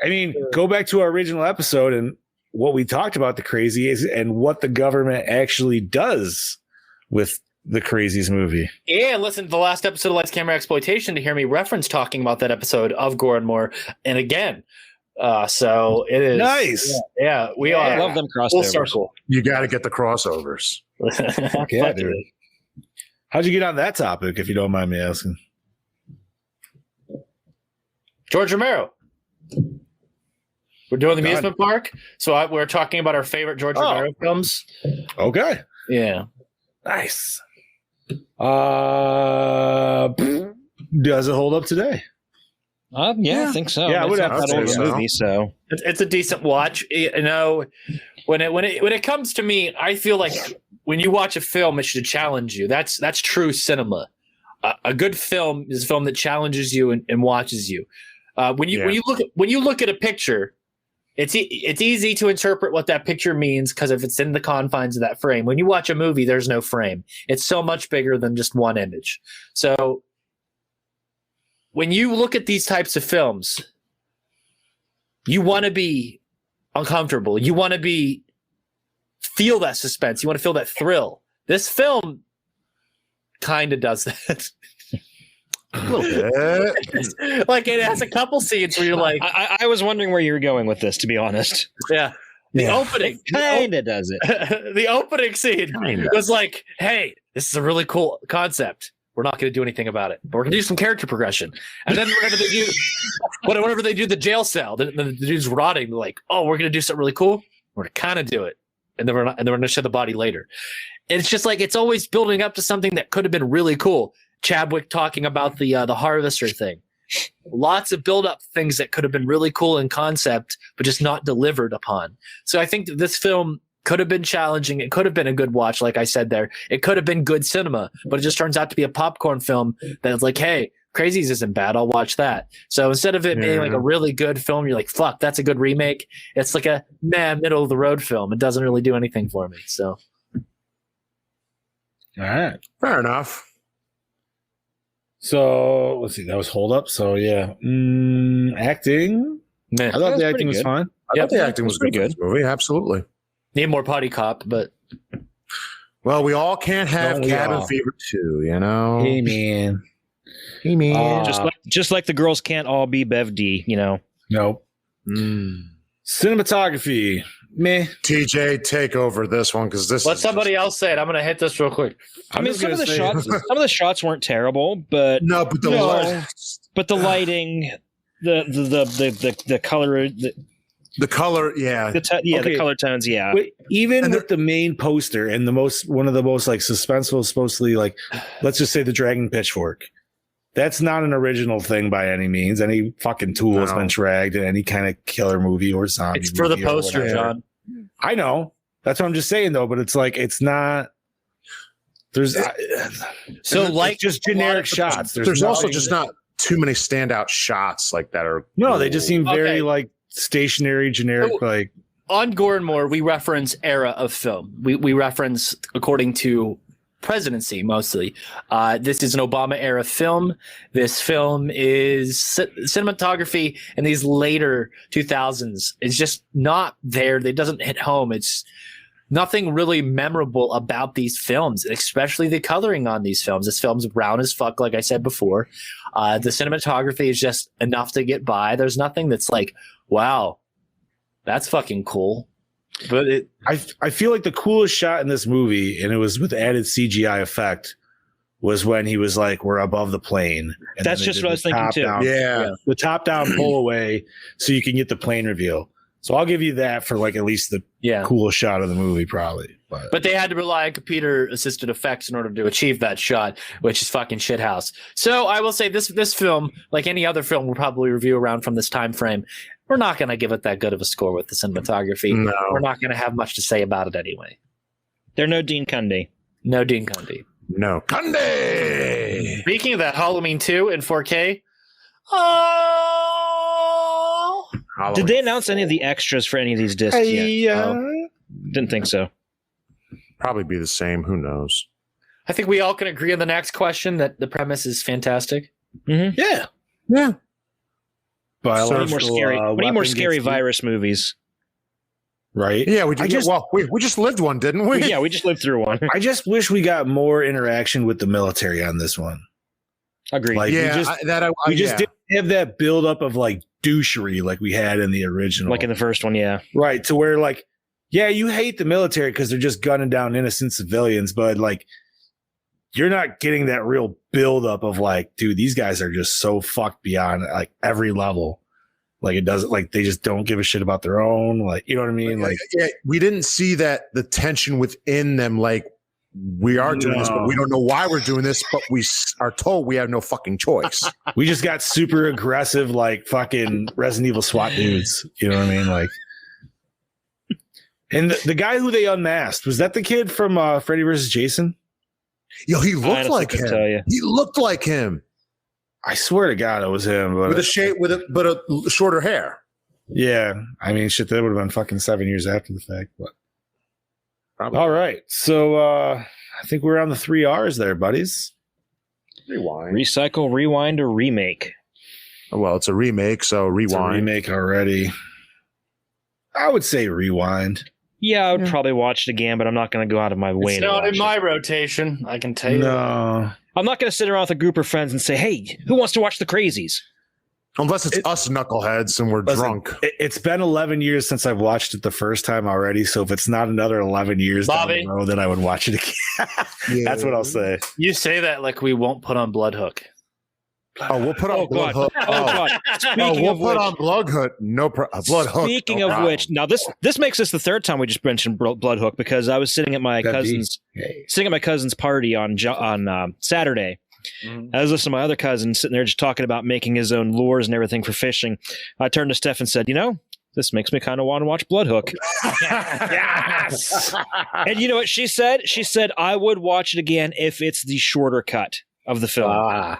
I mean, go back to our original episode and what we talked about the Crazies and what the government actually does with the Crazies movie. Yeah, listen to the last episode of Lights Camera Exploitation to hear me reference talking about that episode of Gore N More. And again, so it is Nice. Yeah, we I are love them full crossovers. circle. You got to get the crossovers. Fuck yeah, dude. How'd you get on that topic, if you don't mind me asking? George Romero. We're doing the amusement park, so we're talking about our favorite George Romero films. Okay. Yeah. Nice. Does it hold up today? Yeah, I think so. Yeah, I would It's have not to that old say a so. movie, so It's a decent watch. You know, when it comes to me, I feel like when you watch a film, it should challenge you. That's true cinema. A good film is a film that challenges you and watches you. When you look at a picture, it's easy to interpret what that picture means because if it's in the confines of that frame. When you watch a movie, there's no frame. It's so much bigger than just one image. So when you look at these types of films, you want to be uncomfortable. You want to feel that suspense. You want to feel that thrill. This film kind of does that. A little bit. Like it has a couple scenes where you're like, I was wondering where you were going with this, to be honest. yeah. The opening Kind of does it. the opening scene was like, hey, this is a really cool concept. We're not going to do anything about it, but we're going to do some character progression. And then whenever they do the jail cell, the dude's rotting. They're like, oh, we're going to do something really cool. We're going to kind of do it, and then we're going to show the body later. And it's just like it's always building up to something that could have been really cool. Chadwick talking about the harvester thing. Lots of build up things that could have been really cool in concept, but just not delivered upon. So I think that this film could have been challenging. It could have been a good watch, like I said there. It could have been good cinema, but it just turns out to be a popcorn film that's like, hey, Crazies isn't bad. I'll watch that. So instead of it being like a really good film, you're like, fuck, that's a good remake. It's like a middle of the road film. It doesn't really do anything for me. So, All right. Fair enough. So let's see. That was hold up. So yeah, acting. meh. I thought the was acting pretty was good. fine. I thought the acting was pretty good. For this movie, absolutely. Need more potty cop, but Well, we all can't have Don't we cabin all? fever too, you know. Hey man. Hey, man. Just like the girls can't all be Bev D, you know. Nope. Cinematography. Meh. TJ, take over this one because this. let is somebody else say it. I'm going to hit this real quick. I mean, some of the shots weren't terrible, but no, but but the lighting, the color, the color, yeah, the color tones, yeah. Wait, even with the main poster and one of the most like suspenseful, supposedly like, let's just say the dragon pitchfork. That's not an original thing by any means. Any fucking tool has been dragged in any kind of killer movie or zombie. It's for the movie or poster, whatever. John. I know. That's what I'm just saying though. But it's like it's not. There's So like just generic shots. There's also nothing- just not too many standout shots like that are. No, they just seem very Okay. like stationary, generic. So- Like on Gore N More, we reference era of film. We reference according to presidency mostly. This is an Obama era film. This film is cinematography in these later 2000s is just not there. It doesn't hit home. It's nothing really memorable about these films, especially the coloring on these films. This film's brown as fuck, like I said before. The cinematography is just enough to get by. There's nothing that's like, wow, that's fucking cool. But I feel like the coolest shot in this movie, and it was with added CGI effect, was when he was like, "We're above the plane." And That's just what I was thinking too. The top down pull away, so you can get the plane reveal. So I'll give you that for like at least the coolest shot of the movie, probably. But they had to rely on computer assisted effects in order to achieve that shot, which is fucking shithouse. So I will say this film, like any other film we'll probably review around from this time frame, we're not going to give it that good of a score with the cinematography. No. We're not going to have much to say about it anyway. There's no Dean Cundy. No Dean Cundy. No. Cundy! Speaking of that, Halloween 2 in 4K. Did they announce any of the extras for any of these discs yet? Didn't think so. Probably be the same. Who knows? I think we all can agree on the next question that the premise is fantastic. Mm-hmm. Yeah. We need more scary virus movies. Right? Yeah, we just lived one, didn't we? Yeah, we just lived through one. I just wish we got more interaction with the military on this one. Agreed. Like, we just didn't have that buildup of like douchery like we had in the original. Like in the first one, yeah. Right. To where like, yeah, you hate the military because they're just gunning down innocent civilians, but like you're not getting that real buildup of like, dude, these guys are just so fucked beyond like every level. Like it doesn't like they just don't give a shit about their own. Like, you know what I mean? Like we didn't see that the tension within them, like we are doing this, but we don't know why we're doing this, but we are told we have no fucking choice. We just got super aggressive, like fucking Resident Evil SWAT dudes. You know what I mean? Like, and the guy who they unmasked, was that the kid from Freddy vs. Jason? Yo, he looked like him. He looked like him. I swear to God, it was him. But with a shorter hair. Yeah, I mean, shit, that would have been fucking 7 years after the fact. But probably. All right, so I think we're on the 3 R's there, buddies. Rewind, recycle, rewind, or remake. Well, it's a remake, so rewind. It's a remake already. I would say rewind. Yeah, I would probably watch it again, but I'm not going to go out of my way. It's not in my rotation, I can tell you. No. I'm not going to sit around with a group of friends and say, hey, who wants to watch the Crazies? Unless it's us knuckleheads and we're drunk. It's been 11 years since I've watched it the first time already, so if it's not another 11 years down the road, then I would watch it again. That's what I'll say. You say that like we won't put on Bloodhook. Oh, we'll put on Bloodhook. We'll put on Bloodhook. Bloodhook. Speaking of which, now this makes this the third time we just mentioned Bloodhook because I was sitting at my cousin's party on Saturday. Mm-hmm. I was listening to my other cousin sitting there just talking about making his own lures and everything for fishing. I turned to Steph and said, this makes me kind of want to watch Bloodhook. Yes. And you know what she said? She said, I would watch it again if it's the shorter cut of the film.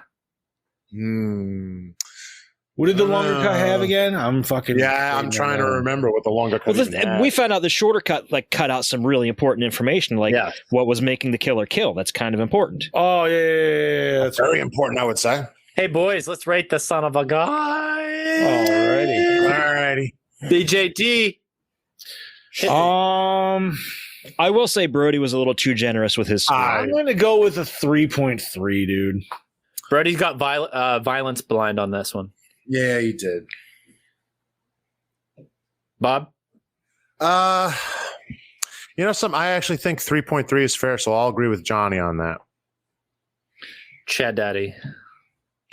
What did the longer cut have again? I'm trying to remember what the longer cut we found out the shorter cut cut out some really important information, what was making the killer kill. That's kind of important. Oh yeah. That's very important, I would say. Hey boys, let's rate the son of a guy. Alrighty. BJT. I will say Brody was a little too generous with his score. I'm going to go with a 3.3, dude. Brody's got violence blind on this one. Yeah, he did. Bob? Something I actually think 3.3 is fair, so I'll agree with Johnny on that. Chad Daddy.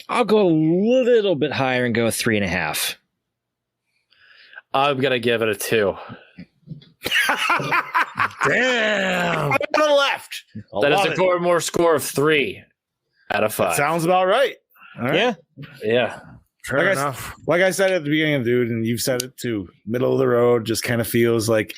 I'll go a little bit higher and go 3.5. I'm going to give it a 2. Damn. On the left. That is a Gore N More score of 3 out of 5. That sounds about right. All right. Yeah. Fair enough. Like I said at the beginning, dude, and you've said it too. Middle of the road just kind of feels like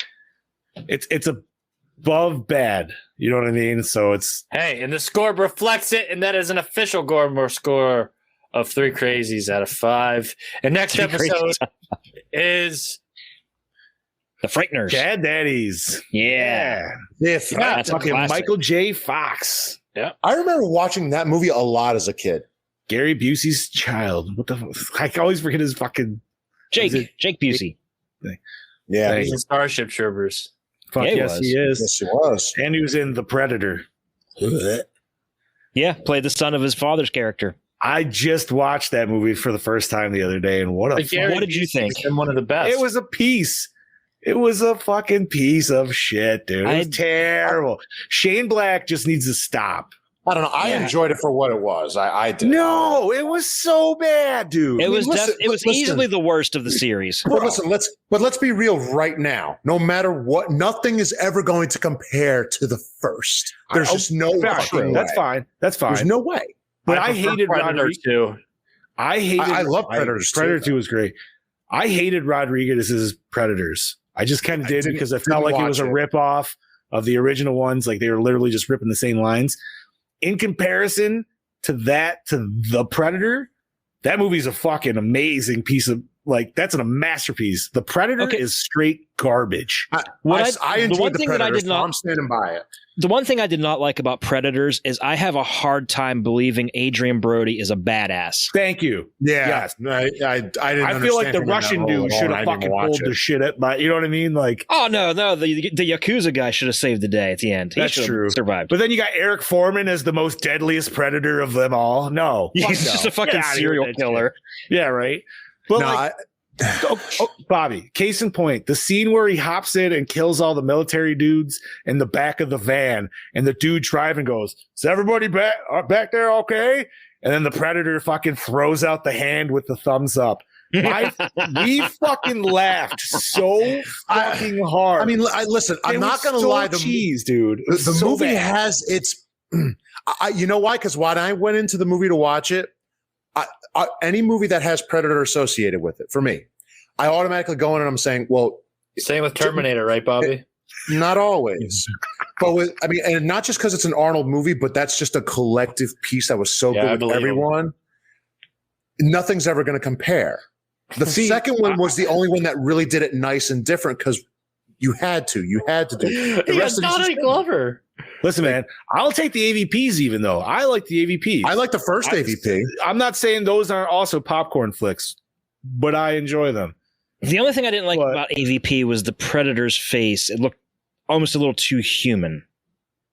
it's above bad. You know what I mean? So it's and the score reflects it, and that is an official Gore N More score of 3 Crazies out of 5. And next episode is The Frighteners. Dad Daddies. Yeah. That's a fucking classic. Michael J. Fox. I remember watching that movie a lot as a kid. Gary Busey's child. What the fuck? I always forget his fucking Jake Busey. Yeah. He's in Starship Troopers. Fuck Yeah, he yes, was. he is. Yes, he was. And he was in The Predator. Yeah, played the son of his father's character. I just watched that movie for the first time the other day, and what a Like, Gary What did you think? Busey's been one of the best. it was a piece. It was a fucking piece of shit, dude. It was terrible. Shane Black just needs to stop. I don't know. I enjoyed it for what it was. I did. No, it was so bad, dude. It was listen, it was listen. easily the worst of the series. But listen, let's be real right now. No matter what, nothing is ever going to compare to the first. There's just no fucking way. That's fine. That's fine. There's no way. But I prefer hated Predator Rodriguez. 2. I love Predators too, Predator though. 2 was great. I hated Rodriguez's Predators. I just kind of did it because I felt like it was a ripoff of the original ones. Like they were literally just ripping the same lines. In comparison to The Predator, that movie's a fucking amazing piece of, like, that's a masterpiece. The Predator is straight garbage. I the enjoyed one the thing that I Predators, did not- so I'm standing by it. The one thing I did not like about Predators is I have a hard time believing Adrian Brody is a badass. Thank you. Yeah, Yes. I didn't. I feel like understand the him in that Russian role dude at all, should and I have didn't fucking watch pulled it. the shit at my, you know what I mean? Like, Oh no, the Yakuza guy should have saved the day at the end. He That's should have true. survived. but then you got Eric Foreman as the most deadliest predator of them all. No, He's fuck just no. a fucking Get outta here serial with that killer. shit. Yeah, right. But No, like, Bobby, case in point, the scene where he hops in and kills all the military dudes in the back of the van, and the dude driving goes, "Is everybody back there okay?" And then the predator fucking throws out the hand with the thumbs up. We fucking laughed so fucking hard. I mean, listen, I'm It not was going to so lie. cheese, dude. The So movie bad. has its. You know why? Because when I went into the movie to watch it, any movie that has Predator associated with it, for me, I automatically go in and I'm saying, well, Same with Terminator, right, Bobby? not always. But and not just because it's an Arnold movie, but that's just a collective piece that was so Yeah, I good with believe him. everyone. Nothing's ever going to compare. The second one was the only one that really did it nice and different because you had to. You had to do it. The rest of these Donald Glover. Listen, man, I'll take the AVPs even though. I like the AVPs. I like the first AVP. I'm not saying those aren't also popcorn flicks, but I enjoy them. The only thing I didn't like about AVP was the Predator's face. It looked almost a little too human.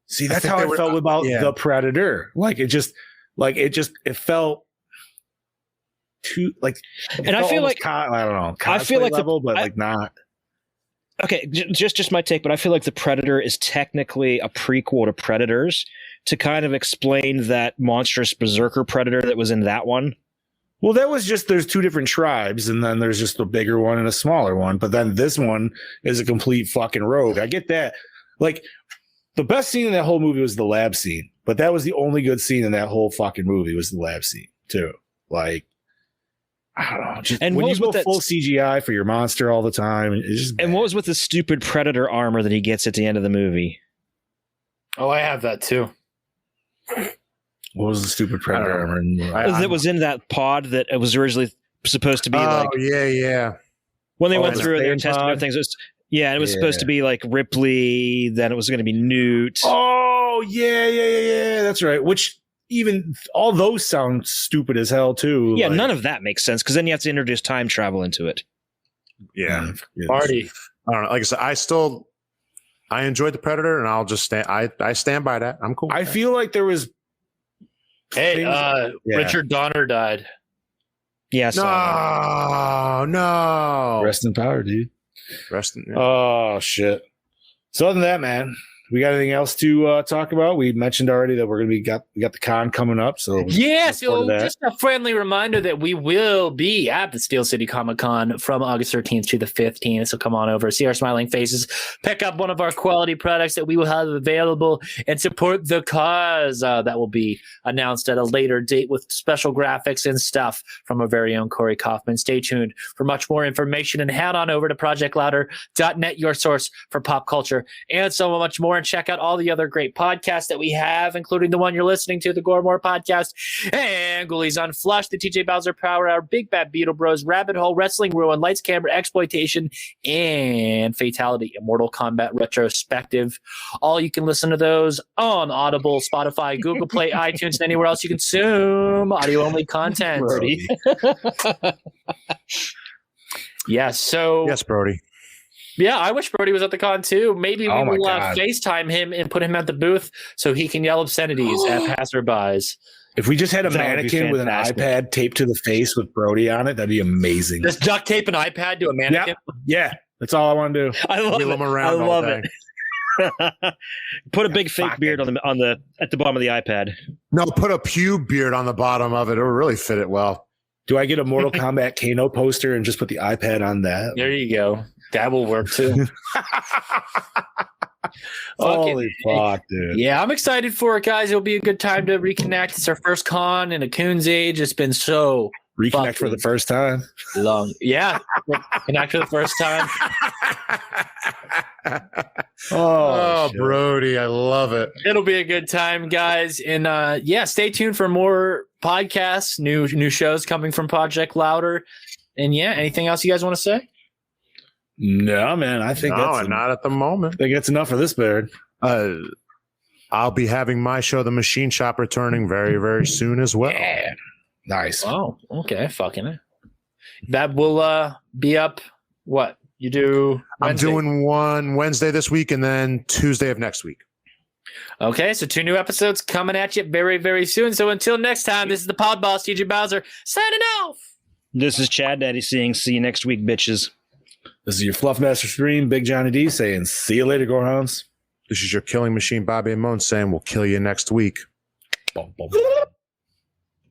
See, that's how I felt about the Predator. It felt too like. And I feel like I don't know. I feel like level, but not. Okay, just my take, but I feel like the Predator is technically a prequel to Predators to kind of explain that monstrous berserker predator that was in that one. Well, that was just there's two different tribes, and then there's just a bigger one and a smaller one. But then this one is a complete fucking rogue. I get that. Like, the best scene in that whole movie was the lab scene, but that was the only good scene in that whole fucking movie was the lab scene too. Like, I don't know. Just, And when what you was go with that- full CGI for your monster all the time, it's just And what was with the stupid Predator armor that he gets at the end of the movie? Oh, I have that too. what was the stupid predator armor? That was in that pod that it was originally supposed to be like. yeah. When they went the through and they were same testing pod? things, it was, and it was supposed to be like Ripley. Then it was going to be Newt. Oh yeah. That's right. Which even all those sound stupid as hell too. Yeah, like, none of that makes sense because then you have to introduce time travel into it. Yeah. Marty. I don't know. Like I said, I enjoyed the Predator, and I'll just stand. I stand by that. I'm cool. I feel like there was. Hey, Richard Donner died. Yes. No. Rest in power, dude. Rest in. Oh shit. So other than that, man, we got anything else to talk about? We mentioned already that we're gonna we got the con coming up. So Yeah, look forward so to that. just a friendly reminder that we will be at the Steel City Comic Con from August 13th to the 15th. So come on over, see our smiling faces, pick up one of our quality products that we will have available, and support the cause. That will be announced at a later date with special graphics and stuff from our very own Corey Kaufman. Stay tuned for much more information and head on over to projectlouder.net, your source for pop culture and so much more. and check out all the other great podcasts that we have, including the one you're listening to, the Gore N More podcast, and Ghoulies Unflushed, the TJ Bowser Power Hour, Big Bad Beetle Bros, Rabbit Hole, Wrestling Ruin, Lights, Camera, Exploitation, and Fatality, a Mortal Kombat retrospective. All you can listen to those on Audible, Spotify, Google Play, iTunes, and anywhere else you consume audio-only content. Yes, Brody. Yeah, I wish Brody was at the con too. Maybe we Oh my will God. FaceTime him and put him at the booth so he can yell obscenities at passerbys. If we just had a That would be mannequin with an fantastic. iPad taped to the face with Brody on it, that'd be amazing. Just duct tape an iPad to a mannequin. Yeah, that's all I want to do. I love Wheel it. him around I all love day. it. Put a big fake beard on the at the bottom of the iPad. No, put a pube beard on the bottom of it. It'll really fit it well. Do I get a Mortal Kombat Kano poster and just put the iPad on that? There you go. That will work too. Holy fuck, dude. Yeah, I'm excited for it, guys. It'll be a good time to reconnect. It's our first con in a coon's age. It's been so Reconnect for the first time. long. Yeah, connect for the first time. Oh, shit. Brody, I love it. It'll be a good time, guys. And yeah, stay tuned for more podcasts, new shows coming from Project Louder. And yeah, anything else you guys want to say? No, man. I think No, not at the moment. I think that's enough for this bird. I'll be having my show, The Machine Shop, returning very, very soon as well. Yeah. Nice. Oh, okay. Fucking it. That will be up. What you do? Wednesday? I'm doing one Wednesday this week and then Tuesday of next week. Okay, so 2 new episodes coming at you very, very soon. So until next time, this is the Pod Boss, TJ Bowser, signing off. This is Chad Daddy saying, "See you next week, bitches." This is your Fluffmaster Stream, Big Johnny D saying, see you later, Gorehounds. This is your Killing Machine, Bobby and Moan, saying we'll kill you next week. Boom, boom.